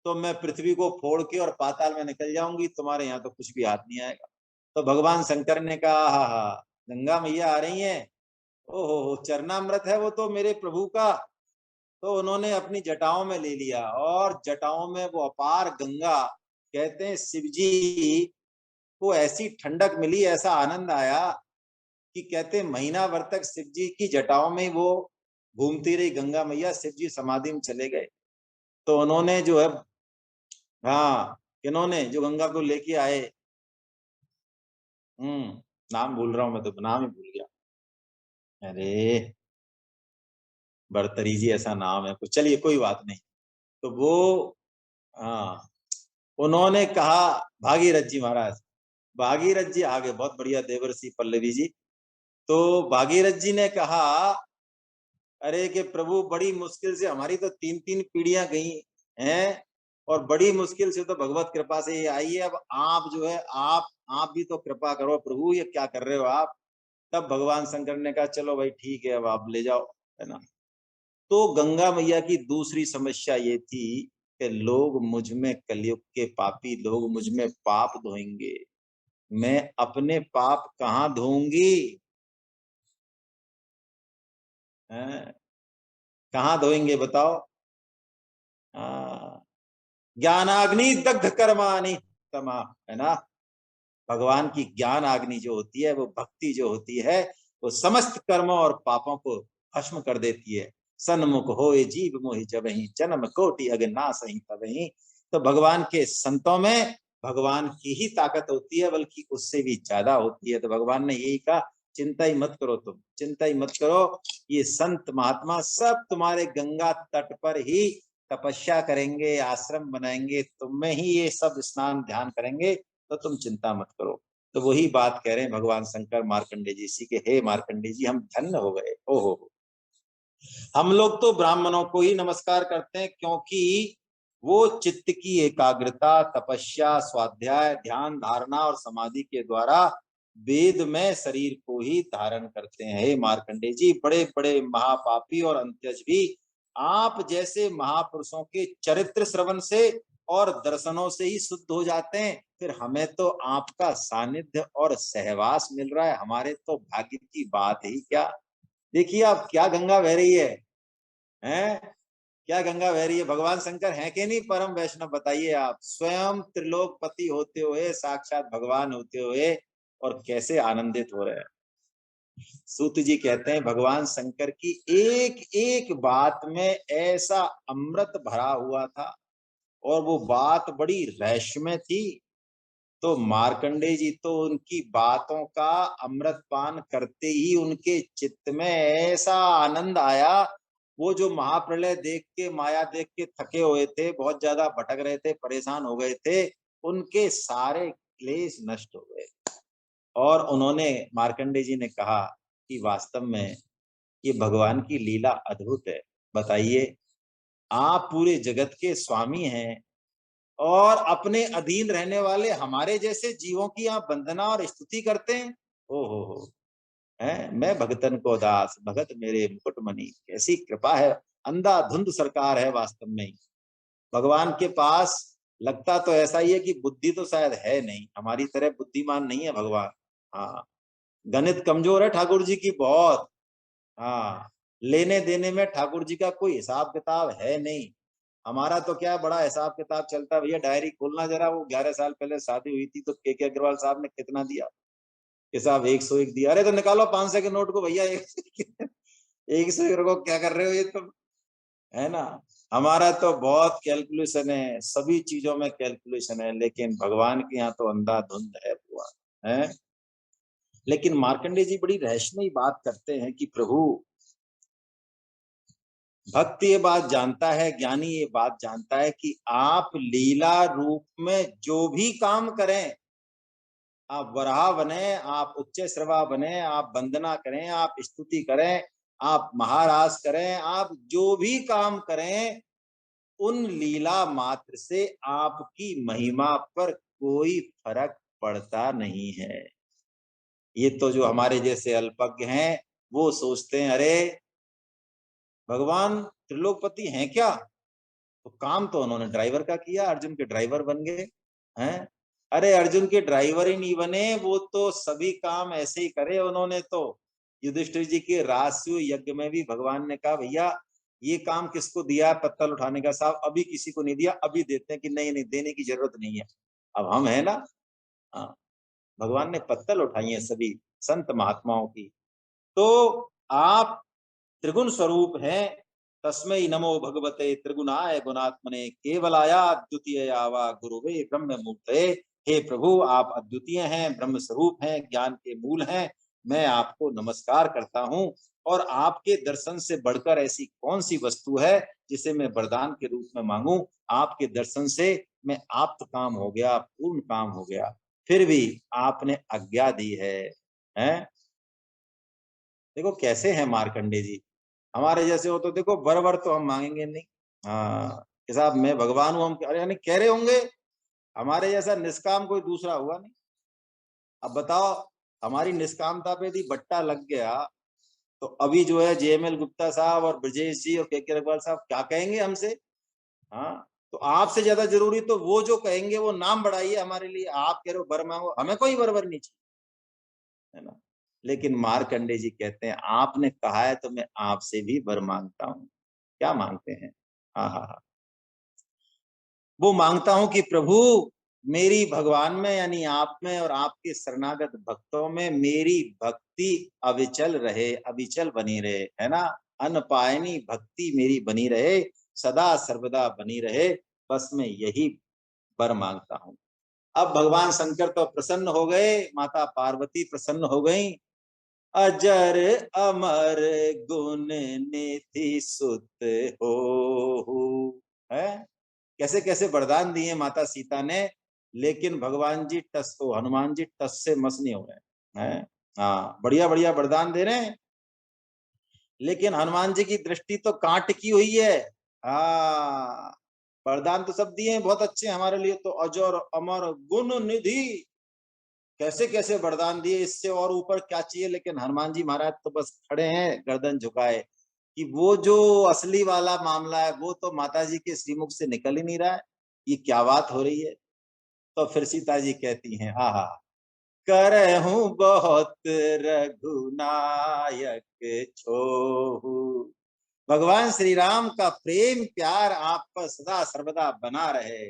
तो मैं पृथ्वी को फोड़ के और पाताल में निकल जाऊंगी, तुम्हारे यहाँ तो कुछ भी हाथ नहीं आएगा। तो भगवान शंकर ने कहा, हा हा, गंगा मैया आ रही है, ओहो चरणामृत है वो तो मेरे प्रभु का। तो उन्होंने अपनी जटाओं में ले लिया और जटाओं में वो अपार गंगा, कहते हैं शिवजी को ऐसी ठंडक मिली, ऐसा आनंद आया कि कहते हैं महीना भर तक शिव जी की जटाओं में वो घूमती रही गंगा मैया, शिव जी समाधि में चले गए। तो उन्होंने जो है, हाँ, इन्होंने जो गंगा को लेके आए, नाम भूल रहा हूं मैं, तो नाम ही भूल गया। अरे बरतरी जी ऐसा नाम है कुछ, चलिए कोई बात नहीं। तो वो, हाँ, उन्होंने कहा, भागीरथ जी महाराज, भागीरथ जी आगे, बहुत बढ़िया देवर्षि पल्लवी जी। तो भागीरथ जी ने कहा, अरे कि प्रभु बड़ी मुश्किल से हमारी तो 3-3 पीढ़ियां गई हैं और बड़ी मुश्किल से तो भगवत कृपा से ये आई है, अब आप जो है आप भी तो कृपा करो प्रभु, ये क्या कर रहे हो आप? तब भगवान शंकर ने कहा चलो भाई ठीक है, अब आप ले जाओ, है ना। तो गंगा मैया की दूसरी समस्या ये थी कि लोग मुझ में, कलयुग के पापी लोग मुझ में पाप धोएंगे, मैं अपने पाप कहाँ धोऊंगी? हैं? कहाँ धोएंगे बताओ? हाँ, ज्ञानाग्नि दग्ध कर्माणि तमा, है ना। भगवान की ज्ञान अग्नि जो होती है, वो भक्ति जो होती है, वो समस्त कर्मों और पापों को भस्म कर देती है। सन्मुख होए जीव मोहि जबहि, जन्म कोटि अगनाश ही तबहि। तो भगवान के संतों में भगवान की ही ताकत होती है, बल्कि उससे भी ज्यादा होती है। तो भगवान ने यही कहा, चिंता ही मत करो, तुम चिंता ही मत करो, ये संत महात्मा सब तुम्हारे गंगा तट पर ही तपस्या करेंगे, आश्रम बनाएंगे, तुम में ही ये सब स्नान ध्यान करेंगे, तो तुम चिंता मत करो। तो वही बात कह रहे हैं भगवान शंकर मार्कंडे जी से, कि हे मार्कंडे जी, हम धन्य हो गए। ओहो, हम लोग तो ब्राह्मणों को ही नमस्कार करते हैं, क्योंकि वो चित्त की एकाग्रता, तपस्या, स्वाध्याय, ध्यान, धारणा और समाधि के द्वारा वेद में शरीर को ही धारण करते हैं। हे मार्कंडे जी, बड़े बड़े महापापी और अंत्यज भी आप जैसे महापुरुषों के चरित्र श्रवण से और दर्शनों से ही शुद्ध हो जाते हैं। फिर हमें तो आपका सानिध्य और सहवास मिल रहा है, हमारे तो भाग्य की बात ही क्या। देखिए आप, क्या गंगा बह रही है, हैं? क्या गंगा बह रही है? भगवान शंकर हैं कि नहीं परम वैष्णव? बताइए आप, स्वयं त्रिलोकपति होते हुए, साक्षात भगवान होते हुए, और कैसे आनंदित हो रहे हैं। सूत जी कहते हैं भगवान शंकर की एक एक बात में ऐसा अमृत भरा हुआ था, और वो बात बड़ी रहस्यमय थी। तो मार्कंडे जी तो उनकी बातों का अमृतपान करते ही उनके चित्त में ऐसा आनंद आया, वो जो महाप्रलय देख के, माया देख के थके हुए थे, बहुत ज्यादा भटक रहे थे, परेशान हो गए थे, उनके सारे क्लेश नष्ट हो गए। और उन्होंने, मार्कंडे जी ने कहा कि वास्तव में ये भगवान की लीला अद्भुत है। बताइए, आप पूरे जगत के स्वामी हैं और अपने अधीन रहने वाले हमारे जैसे जीवों की आप वंदना और स्तुति करते हैं। ओ हो, है मैं भगतन को दास, भगत मेरे मुकुटमणि, कैसी कृपा है। अंधाधुंध सरकार है वास्तव में। भगवान के पास लगता तो ऐसा ही है कि बुद्धि तो शायद है नहीं, हमारी तरह बुद्धिमान नहीं है भगवान। हाँ, गणित कमजोर है ठाकुर जी की बहुत। हाँ, लेने देने में ठाकुर जी का कोई हिसाब किताब है नहीं। हमारा तो क्या बड़ा हिसाब किताब चलता है भैया, डायरी खोलना जरा, वो 11 साल पहले शादी हुई थी तो के अग्रवाल साहब ने कितना दिया हिसाब, 101 दिया, अरे तो निकालो 500 के नोट को भैया। एक से को क्या कर रहे हो ये तुम, है ना। हमारा तो बहुत कैलकुलेशन है, सभी चीजों में कैलकुलेशन है, लेकिन भगवान के यहाँ तो अंधाधुंध है बुआ, है। लेकिन मार्कंडेय जी बड़ी रहस्यमयी बात करते हैं कि प्रभु, भक्त ये बात जानता है, ज्ञानी ये बात जानता है कि आप लीला रूप में जो भी काम करें, आप वराह बने, आप उच्च श्रवा बने, आप वंदना करें, आप स्तुति करें, आप महाराज करें, आप जो भी काम करें, उन लीला मात्र से आपकी महिमा पर कोई फर्क पड़ता नहीं है। ये तो जो हमारे जैसे अल्पज्ञ हैं वो सोचते हैं अरे भगवान त्रिलोकपति हैं क्या, तो काम तो उन्होंने ड्राइवर का किया, अर्जुन के ड्राइवर बन गए हैं। अरे अर्जुन के ड्राइवर ही नहीं बने, वो तो सभी काम ऐसे ही करे उन्होंने तो। युधिष्ठिर जी के राजसूय यज्ञ में भी भगवान ने कहा भैया ये काम किसको दिया पत्तल उठाने का, साहब अभी किसी को नहीं दिया, अभी देते हैं कि नहीं नहीं देने की जरूरत नहीं है, अब हम है ना। हाँ, भगवान ने पत्तल उठाई है सभी संत महात्माओं की। तो आप त्रिगुण स्वरूप हैं, तस्मै नमो भगवते त्रिगुणाय गुणात्मने केवलाया अद्वितीय आवा गुरुवे ब्रह्म मूर्ते। हे प्रभु आप अद्वितीय हैं, ब्रह्म स्वरूप हैं, ज्ञान के मूल हैं, मैं आपको नमस्कार करता हूँ। और आपके दर्शन से बढ़कर ऐसी कौन सी वस्तु है जिसे मैं वरदान के रूप में मांगू, आपके दर्शन से मैं आप्त काम हो गया, पूर्ण काम हो गया, फिर भी आपने आज्ञा दी है? देखो कैसे हैं मार्कंडे जी, हमारे जैसे हो तो देखो वर तो हम मांगेंगे नहीं। हाँ कि साहब मैं भगवान हूं, हम अरे यानी कह रहे होंगे, हमारे जैसा निष्काम कोई दूसरा हुआ नहीं। अब बताओ हमारी निष्कामता पे यदि बट्टा लग गया तो अभी जो है जेएमएल गुप्ता साहब और ब्रजेश जी और के अग्रवाल साहब क्या कहेंगे हमसे। हाँ, तो आपसे ज्यादा जरूरी तो वो जो कहेंगे, वो नाम बढ़ाइए हमारे लिए, आप कह रहे हो वर मांगो, हमें कोई वर नहीं चाहिए, है ना। लेकिन मार्कंडे जी कहते हैं आपने कहा है तो मैं आपसे भी वर मांगता हूं। क्या मांगते हैं? हाँ हाँ हाँ, वो मांगता हूं कि प्रभु मेरी भगवान में यानी आप में और आपके शरणागत भक्तों में मेरी भक्ति अविचल रहे, अविचल बनी रहे, है ना। अनपायनी भक्ति मेरी बनी रहे, सदा सर्वदा बनी रहे, बस मैं यही वर मांगता हूं। अब भगवान शंकर तो प्रसन्न हो गए, माता पार्वती प्रसन्न हो गई। अजर अमर गुण निधि सुत हो, है। कैसे कैसे वरदान दिए माता सीता ने, लेकिन भगवान जी टस को हनुमान जी टस से मस नहीं हो रहे हैं। हाँ बढ़िया बढ़िया वरदान दे रहे हैं, लेकिन हनुमान जी की दृष्टि तो कांट की हुई है। हाँ, वरदान तो सब दिए हैं बहुत अच्छे हमारे लिए, तो अजर अमर गुण निधि, कैसे कैसे वरदान दिए, इससे और ऊपर क्या चाहिए। लेकिन हनुमान जी महाराज तो बस खड़े हैं गर्दन झुकाए कि वो जो असली वाला मामला है वो तो माता जी के श्रीमुख से निकल ही नहीं रहा है, ये क्या बात हो रही है। तो फिर सीता जी कहती हैं हा हा, करहूं बहुत रघुनायक छोहू, भगवान श्री राम का प्रेम प्यार आप पर सदा सर्वदा बना रहे।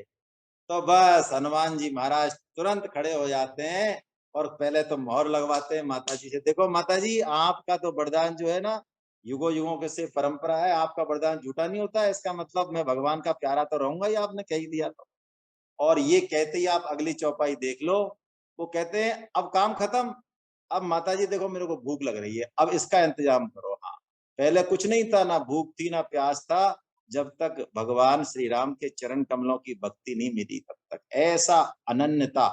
तो बस हनुमान जी महाराज तुरंत खड़े हो जाते हैं और पहले तो मोहर लगवाते हैं माता जी से, देखो माता जी आपका तो वरदान जो है ना युगों युगों के से परंपरा है, आपका वरदान झूठा नहीं होता है, इसका मतलब मैं भगवान का प्यारा तो रहूंगा ही, आपने कह ही दिया तो। और ये कहते ही आप अगली चौपाई देख लो, वो कहते हैं अब काम खत्म, अब माता जी देखो मेरे को भूख लग रही है, अब इसका इंतजाम करो। हाँ, पहले कुछ नहीं था, ना भूख थी ना प्यास था, जब तक भगवान श्री राम के चरण कमलों की भक्ति नहीं मिली तब तक, ऐसा अनन्यता।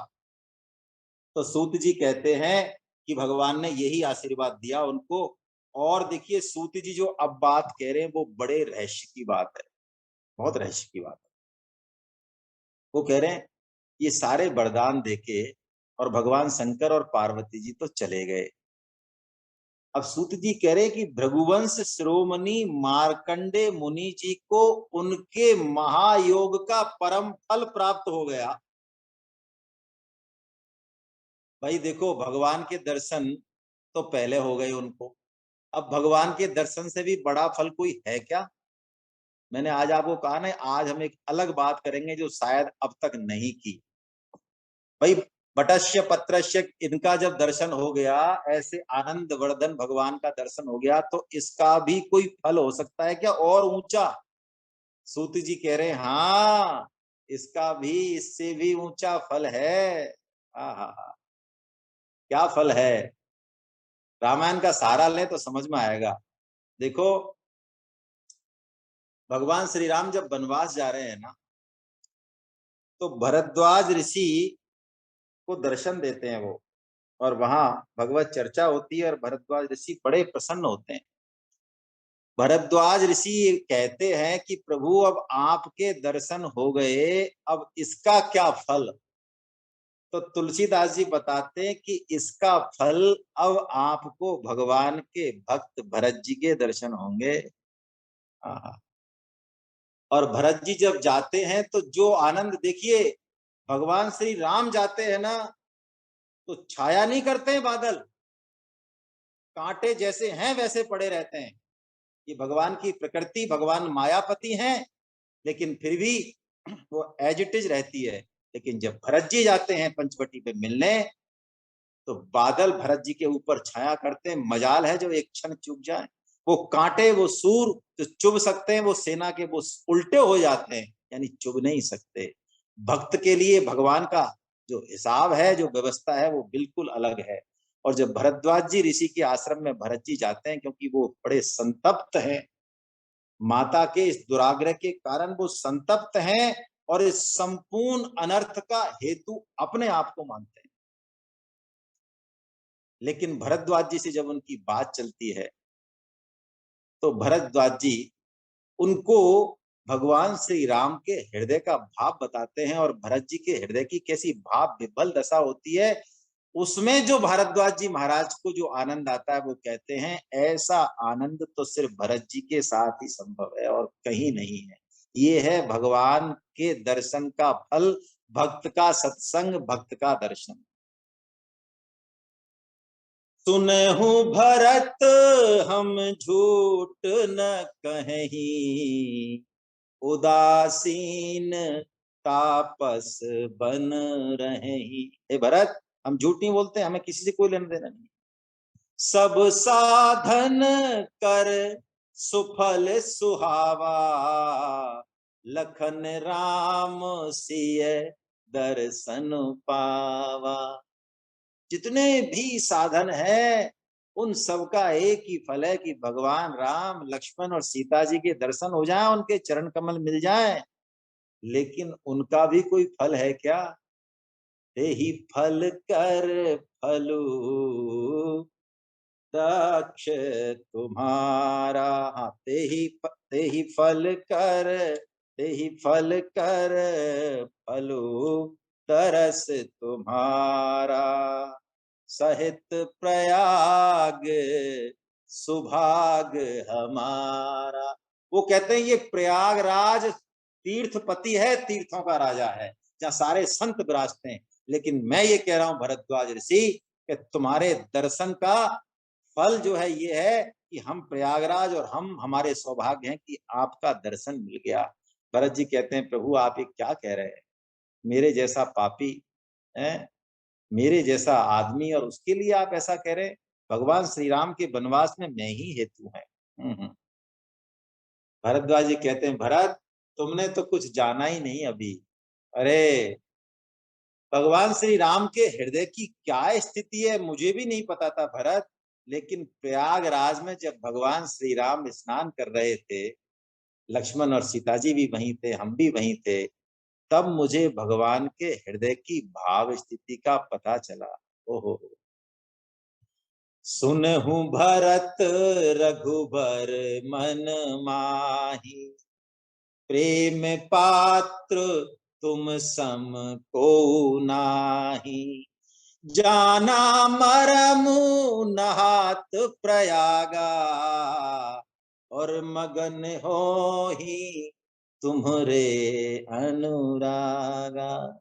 तो सूत जी कहते हैं कि भगवान ने यही आशीर्वाद दिया उनको। और देखिए सूत जी जो अब बात कह रहे हैं वो बड़े रहस्य की बात है, बहुत रहस्य की बात है। वो कह रहे हैं ये सारे वरदान देके और भगवान शंकर और पार्वती जी तो चले गए। अब सूत जी कह रहे कि भृगुवंश शिरोमणि मार्कंडे मुनि जी को उनके महायोग का परम फल प्राप्त हो गया। भाई देखो भगवान के दर्शन तो पहले हो गए उनको, अब भगवान के दर्शन से भी बड़ा फल कोई है क्या। मैंने आज आपको कहा ना, आज हम एक अलग बात करेंगे जो शायद अब तक नहीं की। भाई बटस्य पत्रस्य, इनका जब दर्शन हो गया, ऐसे आनंद वर्धन भगवान का दर्शन हो गया, तो इसका भी कोई फल हो सकता है क्या और ऊंचा? सूत जी कह रहे हैं हाँ, इसका भी, इससे भी ऊंचा फल है। हा, क्या फल है? रामायण का सहारा लें तो समझ में आएगा। देखो, भगवान श्री राम जब वनवास जा रहे हैं ना, तो भरद्वाज ऋषि को दर्शन देते हैं वो, और वहां भगवत चर्चा होती है और भरद्वाज ऋषि बड़े प्रसन्न होते हैं। भरद्वाज ऋषि कहते हैं कि प्रभु अब आपके दर्शन हो गए, अब इसका क्या फल? तो तुलसीदास जी बताते हैं कि इसका फल अब आपको भगवान के भक्त भरत जी के दर्शन होंगे। हाँ। और भरत जी जब जाते हैं तो जो आनंद देखिए, भगवान श्री राम जाते हैं ना, तो छाया नहीं करते हैं बादल, कांटे जैसे हैं वैसे पड़े रहते हैं। ये भगवान की प्रकृति, भगवान मायापति हैं, लेकिन फिर भी वो एज इट इज रहती है। लेकिन जब भरत जी जाते हैं पंचवटी पे मिलने, तो बादल भरत जी के ऊपर छाया करते हैं। मजाल है जो एक क्षण चुभ जाए। वो कांटे, वो सूर जो चुभ सकते हैं, वो सेना के वो उल्टे हो जाते हैं, यानी चुभ नहीं सकते। भक्त के लिए भगवान का जो हिसाब है, जो व्यवस्था है, वो बिल्कुल अलग है। और जब भरद्वाज जी ऋषि के आश्रम में भरत जी जाते हैं, क्योंकि वो बड़े संतप्त हैं, माता के इस दुराग्रह के कारण वो संतप्त हैं, और इस संपूर्ण अनर्थ का हेतु अपने आप को मानते हैं। लेकिन भरद्वाज जी से जब उनकी बात चलती है, तो भरद्वाज जी उनको भगवान श्री राम के हृदय का भाव बताते हैं, और भरत जी के हृदय की कैसी भाव विभल दशा होती है, उसमें जो भारद्वाज जी महाराज को जो आनंद आता है, वो कहते हैं ऐसा आनंद तो सिर्फ भरत जी के साथ ही संभव है और कहीं नहीं है। ये है भगवान के दर्शन का फल, भक्त का सत्संग, भक्त का दर्शन। सुनहु भरत हम झूठ न कहीं, उदासीन तापस बन रहे। हे भरत, हम झूठ नहीं बोलते, हमें किसी से कोई लेना देना नहीं। सब साधन कर सुफल सुहावा, लखन राम सिय दर्शन पावा। जितने भी साधन है, उन सबका एक ही फल है कि भगवान राम, लक्ष्मण और सीता जी के दर्शन हो जाएं, उनके चरण कमल मिल जाएं। लेकिन उनका भी कोई फल है क्या? ते ही फल कर फलू दक्ष तुम्हारा। हाँ, ते ही फल कर, ते ही फल कर फलू तरस तुम्हारा। सहित प्रयाग सुभाग हमारा। वो कहते हैं ये प्रयागराज तीर्थपति है, तीर्थों का राजा है, जहाँ सारे संत विराजते हैं। लेकिन मैं ये कह रहा हूं भरद्वाज ऋषि, कि तुम्हारे दर्शन का फल जो है ये है कि हम प्रयागराज, और हम, हमारे सौभाग्य हैं कि आपका दर्शन मिल गया। भरत जी कहते हैं प्रभु आप ये क्या कह रहे हैं? मेरे जैसा पापी है, मेरे जैसा आदमी, और उसके लिए आप ऐसा कह रहे हैं? भगवान श्री राम के वनवास में मैं ही हेतु है। भरद्वाज जी कहते हैं भरत, तुमने तो कुछ जाना ही नहीं अभी। अरे, भगवान श्री राम के हृदय की क्या स्थिति है मुझे भी नहीं पता था भरत। लेकिन प्रयागराज में जब भगवान श्री राम स्नान कर रहे थे, लक्ष्मण और सीता जी भी वहीं थे, हम भी वहीं थे, तब मुझे भगवान के हृदय की भाव स्थिति का पता चला। ओहो, सुनहु भरत रघुबर मन माही, प्रेम पात्र तुम सम को नाही। जाना मरमु नहात प्रयागा, और मगन हो ही तुम्हरे अनुरागा।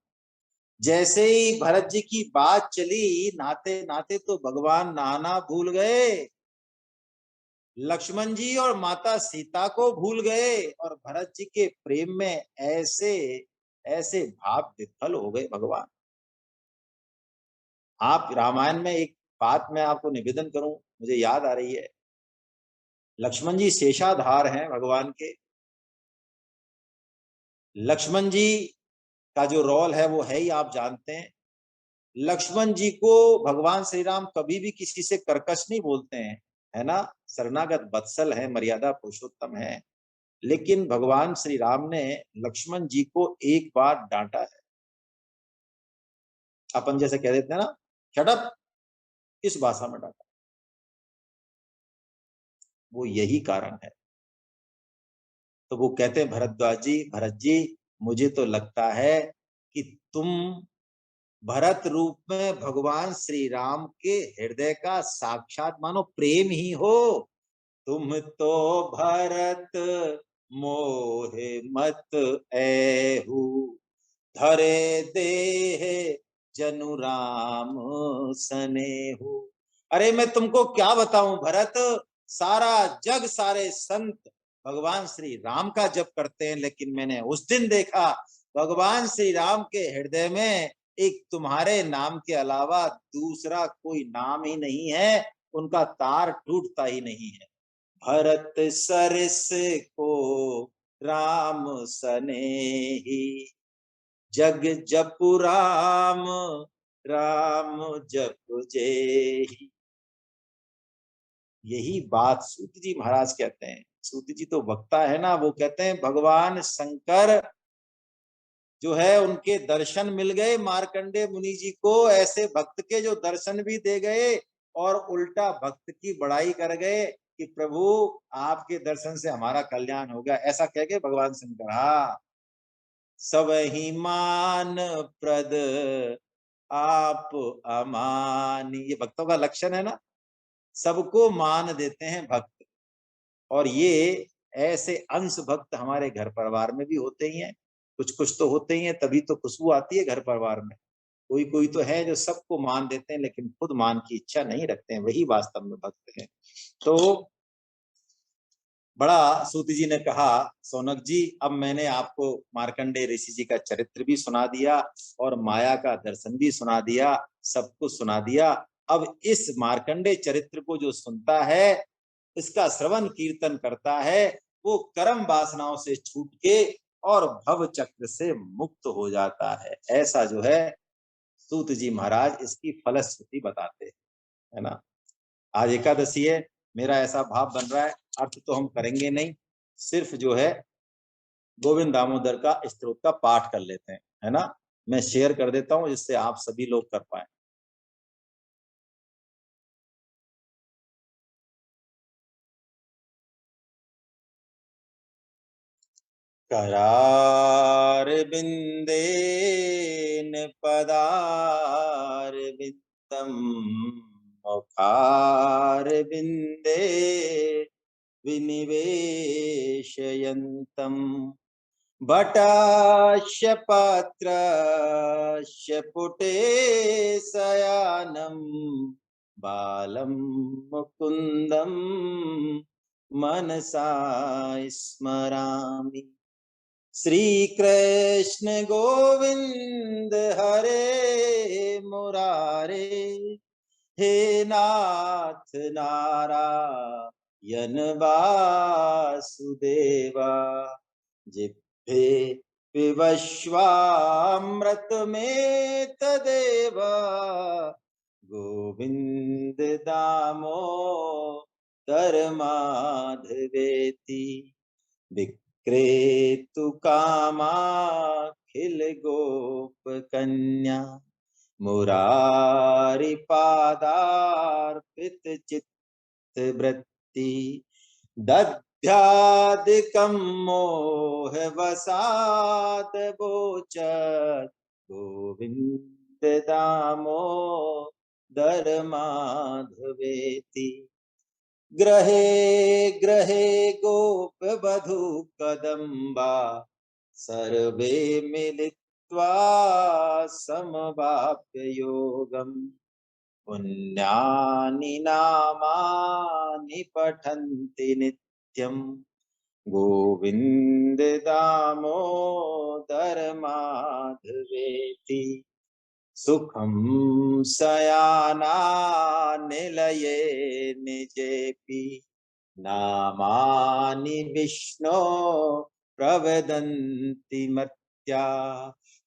जैसे ही भरत जी की बात चली, नाते नाते तो भगवान नहाना भूल गए, लक्ष्मण जी और माता सीता को भूल गए, और भरत जी के प्रेम में ऐसे ऐसे भाव विफल हो गए भगवान। आप रामायण में एक बात मैं आपको निवेदन करूं, मुझे याद आ रही है। लक्ष्मण जी शेषाधार हैं भगवान के। लक्ष्मण जी का जो रोल है वो है ही, आप जानते हैं। लक्ष्मण जी को भगवान श्री राम कभी भी किसी से कर्कश नहीं बोलते हैं, है ना। शरणागत वत्सल है, मर्यादा पुरुषोत्तम है। लेकिन भगवान श्री राम ने लक्ष्मण जी को एक बार डांटा है। अपन जैसे कह देते हैं ना, शट, किस भाषा में डांटा, वो यही कारण है। तो वो कहते हैं भरद्वाज जी, भरत जी, मुझे तो लगता है कि तुम भरत रूप में भगवान श्री राम के हृदय का साक्षात मानो प्रेम ही हो। तुम तो भरत मोहे मत ऐहु, धरे देह जनु राम सनेहु। अरे मैं तुमको क्या बताऊं भरत, सारा जग सारे संत भगवान श्री राम का जप करते हैं, लेकिन मैंने उस दिन देखा भगवान श्री राम के हृदय में एक तुम्हारे नाम के अलावा दूसरा कोई नाम ही नहीं है, उनका तार टूटता ही नहीं है। भरत सरस को राम सनेही, जग जपु राम, राम जप जेहि। यही बात सूत जी महाराज कहते हैं। सूत जी तो वक्ता है ना, वो कहते हैं भगवान शंकर जो है उनके दर्शन मिल गए मार्कंडे मुनि जी को, ऐसे भक्त के जो दर्शन भी दे गए और उल्टा भक्त की बड़ाई कर गए कि प्रभु आपके दर्शन से हमारा कल्याण हो गया, ऐसा कह के भगवान शंकर। हाँ, सब ही मान प्रद आप अमानी, ये भक्तों का लक्षण है ना, सबको मान देते हैं भक्त। और ये ऐसे अंश भक्त हमारे घर परिवार में भी होते ही हैं। कुछ कुछ तो होते ही हैं, तभी तो खुशबू आती है घर परिवार में। कोई कोई तो है जो सबको मान देते हैं लेकिन खुद मान की इच्छा नहीं रखते हैं, वही वास्तव में भक्त हैं। तो बड़ा सूत जी ने कहा, सोनक जी अब मैंने आपको मार्कंडे ऋषि जी का चरित्र भी सुना दिया और माया का दर्शन भी सुना दिया, सब कुछ सुना दिया। अब इस मार्कंडे चरित्र को जो सुनता है, इसका श्रवण कीर्तन करता है, वो कर्म वासनाओं से छूट के और भव चक्र से मुक्त हो जाता है। ऐसा जो है सूत जी महाराज इसकी फलश्रुति बताते हैं, है ना। आज एकादशी है, मेरा ऐसा भाव बन रहा है, अर्थ तो हम करेंगे नहीं, सिर्फ जो है गोविंद दामोदर का स्तोत्र का पाठ कर लेते हैं, है ना। मैं शेयर कर देता हूं जिससे आप सभी लोग कर पाए। करार बिंदेन पदार वित्तम, मुखार बिंदे विनिवेशयन्तम्, भटाश्य पात्रस्य पुटे शयानं, बालं मुकुन्दं मनसा स्मरामि। श्री कृष्ण गोविंद हरे मुरारे, हे नाथ नारायण वासुदेवा, जिह्वे पिबश्वामृत में तदेव, गोविंद दामोदर माधवेति। विक्रेतु कामाखिल गोप कन्या, मुरारी पादार्पित चित्त वृत्ति, दध्यादिकं मोह वसाद गोचर, गोविंद दामोदर माधवेति। ग्रहे ग्रहे गोप बधू कदम्बा, सर्वे मिलित्वा समवाप्य योगम्, पुण्यानि नामानि पठन्ति नित्यम्, गोविंद दामोदर माधवेति। सुखम शयाना निलये निजेपि नामानि विष्णो प्रवदन्ति मत्या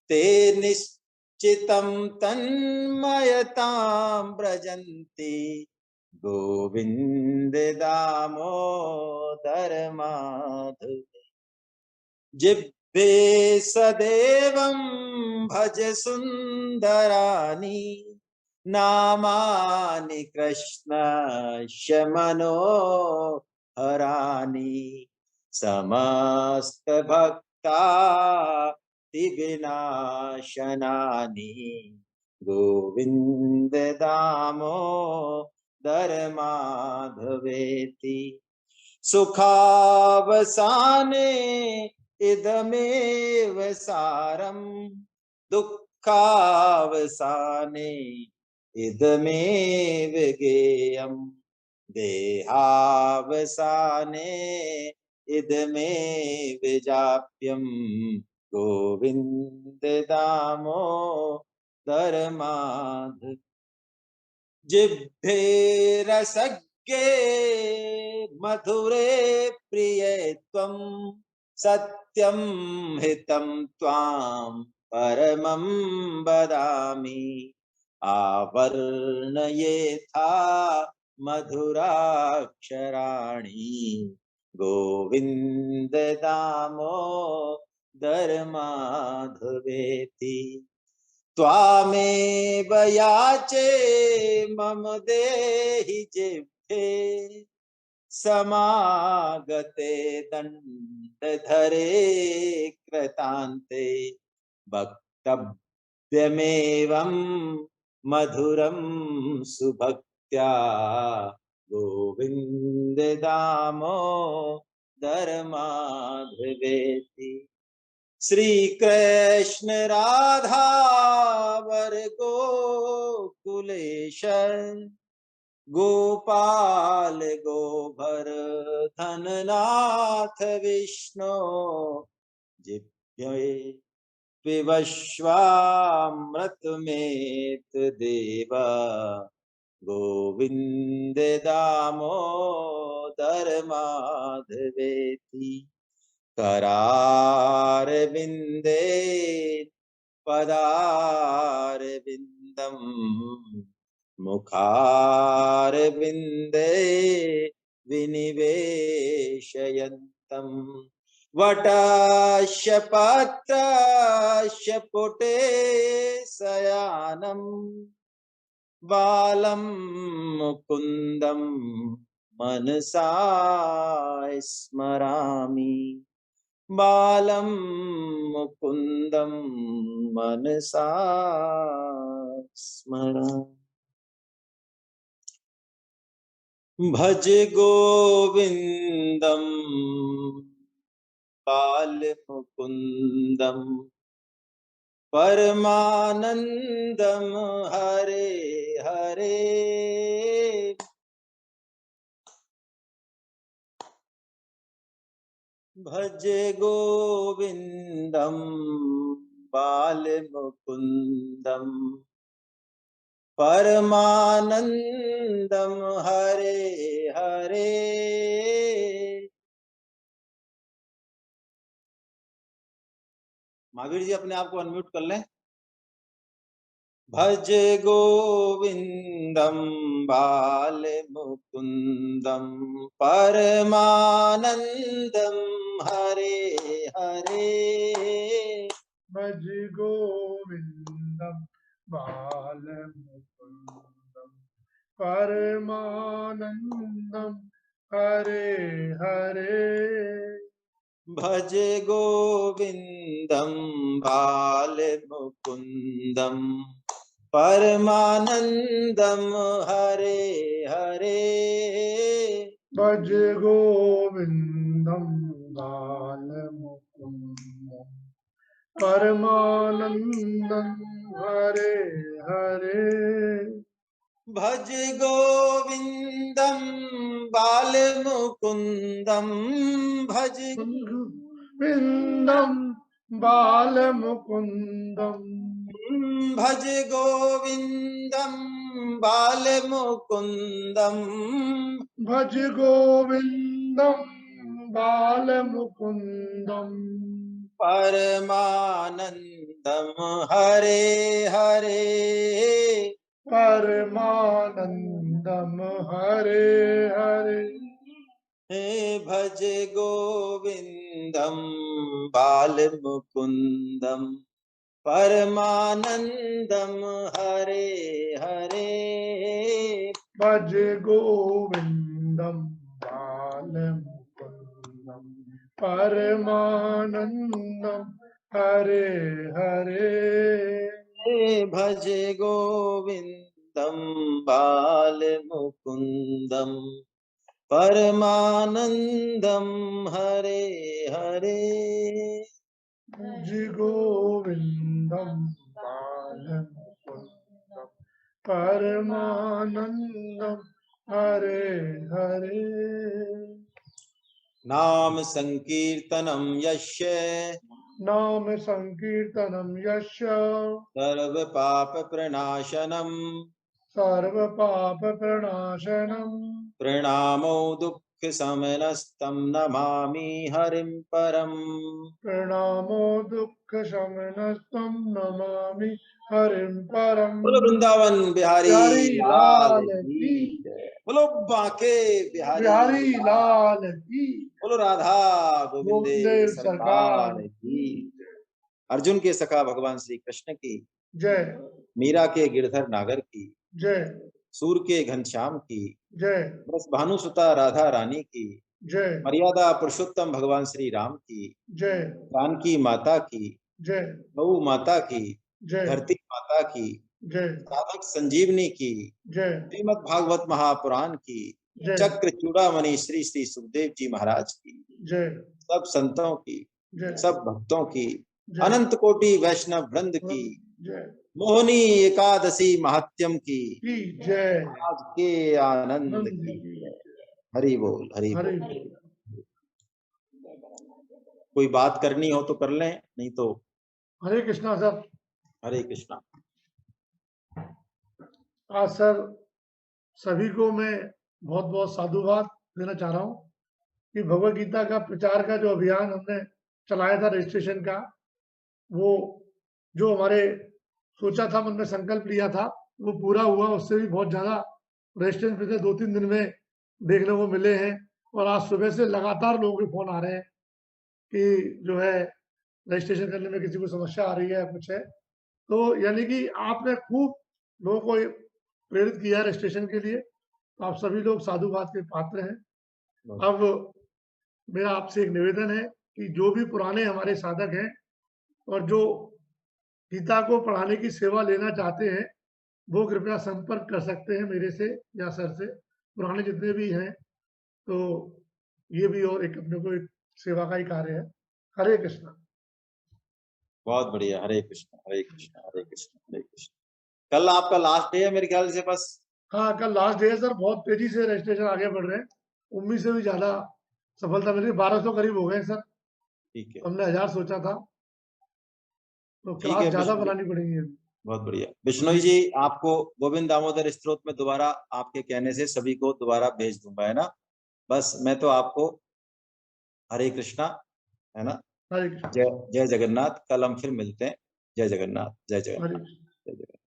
ते निश्चितं तन्मयतां व्रजन्ति गोविंद दामोदर माधव जिह्वे सदेवं भज सुंदरानि नामानि कृष्णस्य मनोहराणि समस्त भक्ताति विनाशनानि गोविंद दामोदर माधवेति सुखावसाने इदमेव सारम् दुःखावसाने इदमेव गेयम् देहावसाने इदमेव जाप्यम् गोविंद दामोदर माधव जिह्वे रसज्ञे मधुरे प्रिये त्वं सत्यं हितं त्वां परमं वदामि आवर्णयेथा मधुराक्षराणि गोविंद दामोदर माधवेति त्वामेव याचे मम देहि जिह्वे समागते दण्डधरे कृतान्ते वक्तव्यमेवं मधुरं सुभक्त्या गोविंद दामोदर माधवेति श्री कृष्ण राधा वर गोकुलेश गोपाल गोवर्धननाथ विष्णु जिह्वे पिबश्वामृतमेत देव गोविंद दामोदर माधवेति करारविंदे पदारविंदम मुखारविंदे विनिवेशयन्तम् वटास्य पत्रास्य पुटे शयानम् बालं मुकुन्दं मनसा स्मरामि बालं मुकुन्दं मनसा स्मरामि भज गोविंदं बालमुकुन्दं परमानन्दं हरे हरे भज गोविंदं बालमुकुन्दं परमानन्दं हरे हरे। महावीर जी अपने आप को अनम्यूट कर लें। भज गोविंदम बालमुकुंदम परमानंदम हरे हरे भज गोविंदम बालमुकुंदम परमानंदम हरे हरे भज गोविंदम बालमुकुंदम परमानंदम हरे हरे भज गोविंदम बालमुकुंदम परमानंदम हरे हरे भज गोविंदम बालमुकुंदम भज गोविंदम बालमुकुंदम भज गोविंदम बालमुकुंदम भज गोविंदम बालमुकुंदम परमानंदम हरे हरे परमानंदम हरे हरे भज गोविंदम बालमुकुंदम परमानंदम हरे हरे भज गोविंदम बालमुकुंदम परमानंदम हरे हरे भज गोविंदम बालमुकुंदम परमानंदम हरे हरे भज गोविंदम बालमुकुंदम परमानंदम हरे हरे नाम संकीर्तनम यस्य नाम संकीर्तनम यस्य सर्व पाप प्रणाशनम सर्व पाप प्रणाशनम प्रणामो दुःख समनस्तं नमामि हरिं परम प्रणामो दुःख शमनस्तम नमामि हरिं परम बोलो वृंदावन बिहारी बिहारी लाल लाल की की जय। बोलो बांके बिहारी बिहारी लाल की बोलो राधा गोविंदे गोविंदे सरकार सरकार की। अर्जुन के सखा भगवान श्री कृष्ण की, जय मीरा के गिरधर नागर की, जय सूर के घनश्याम की, जय बस भानुसुता राधा रानी की, जय मर्यादा पुरुषोत्तम भगवान श्री राम की, जय जानकी माता की, जय गौ माता की, जय धरती माता की, जय साधक संजीवनी की, जय श्रीमद् भागवत महापुराण की, जय चक्र चूड़ामणि श्री श्री सुखदेव जी महाराज की, जय सब संतों की, जय सब भक्तों की, जय अनंत कोटि वैष्णव वृंद की, जय मोहनी एकादशी महात्यम की, की जय आज के आनंद नंद की। की हरि बोल हरि हरि बोल। कोई बात करनी हो तो कर लें, नहीं तो हरे कृष्णा सर। हरे कृष्णा। आज सर सभी को मैं बहुत बहुत साधुवाद देना चाह रहा हूँ कि भगवत गीता का प्रचार का जो अभियान हमने चलाया था रजिस्ट्रेशन का, वो जो हमारे सोचा था, मन में संकल्प लिया था, वो पूरा हुआ। उससे भी बहुत ज़्यादा रजिस्ट्रेशन पिछले 2-3 दिन में देखने को मिले हैं। और आज सुबह से लगातार लोगों के फ़ोन आ रहे हैं कि जो है रजिस्ट्रेशन करने में किसी को समस्या आ रही है, कुछ है। तो यानी कि आपने खूब लोगों को प्रेरित किया रजिस्ट्रेशन के लिए। तो आप सभी लोग साधुवाद के पात्र हैं। अब मेरा आपसे एक निवेदन है कि जो भी पुराने हमारे साधक हैं और जो गीता को पढ़ाने की सेवा लेना चाहते हैं, वो कृपया संपर्क कर सकते हैं मेरे से या सर से, पुराने जितने भी हैं। तो ये भी और एक अपने को एक सेवा का ही कार्य है। हरे कृष्णा। बहुत बढ़िया। हरे कृष्ण हरे कृष्ण हरे कृष्ण हरे कृष्ण। कल आपका लास्ट डे है मेरे ख्याल से। बस हाँ, कल लास्ट डे है सर। बहुत तेजी से रजिस्ट्रेशन आगे बढ़ रहे हैं। उम्मीद से भी ज्यादा सफलता मिली। 1200 करीब हो गए सर। ठीक है, हमने 1000 सोचा था, तो ठीक क्लास है ज्यादा बिश्नोई, बनानी पड़ेगी अभी। बहुत बढ़िया। बिश्नोई जी, आपको गोविंद दामोदर स्तोत्र में दोबारा आपके कहने से सभी को दोबारा भेज दूंगा, है ना। बस मैं तो आपको हरे कृष्णा, है ना। हरे कृष्ण। जय जय जगन्नाथ। कल हम फिर मिलते हैं। जय जगन्नाथ जय जगन्नाथ। हरे कृष्ण।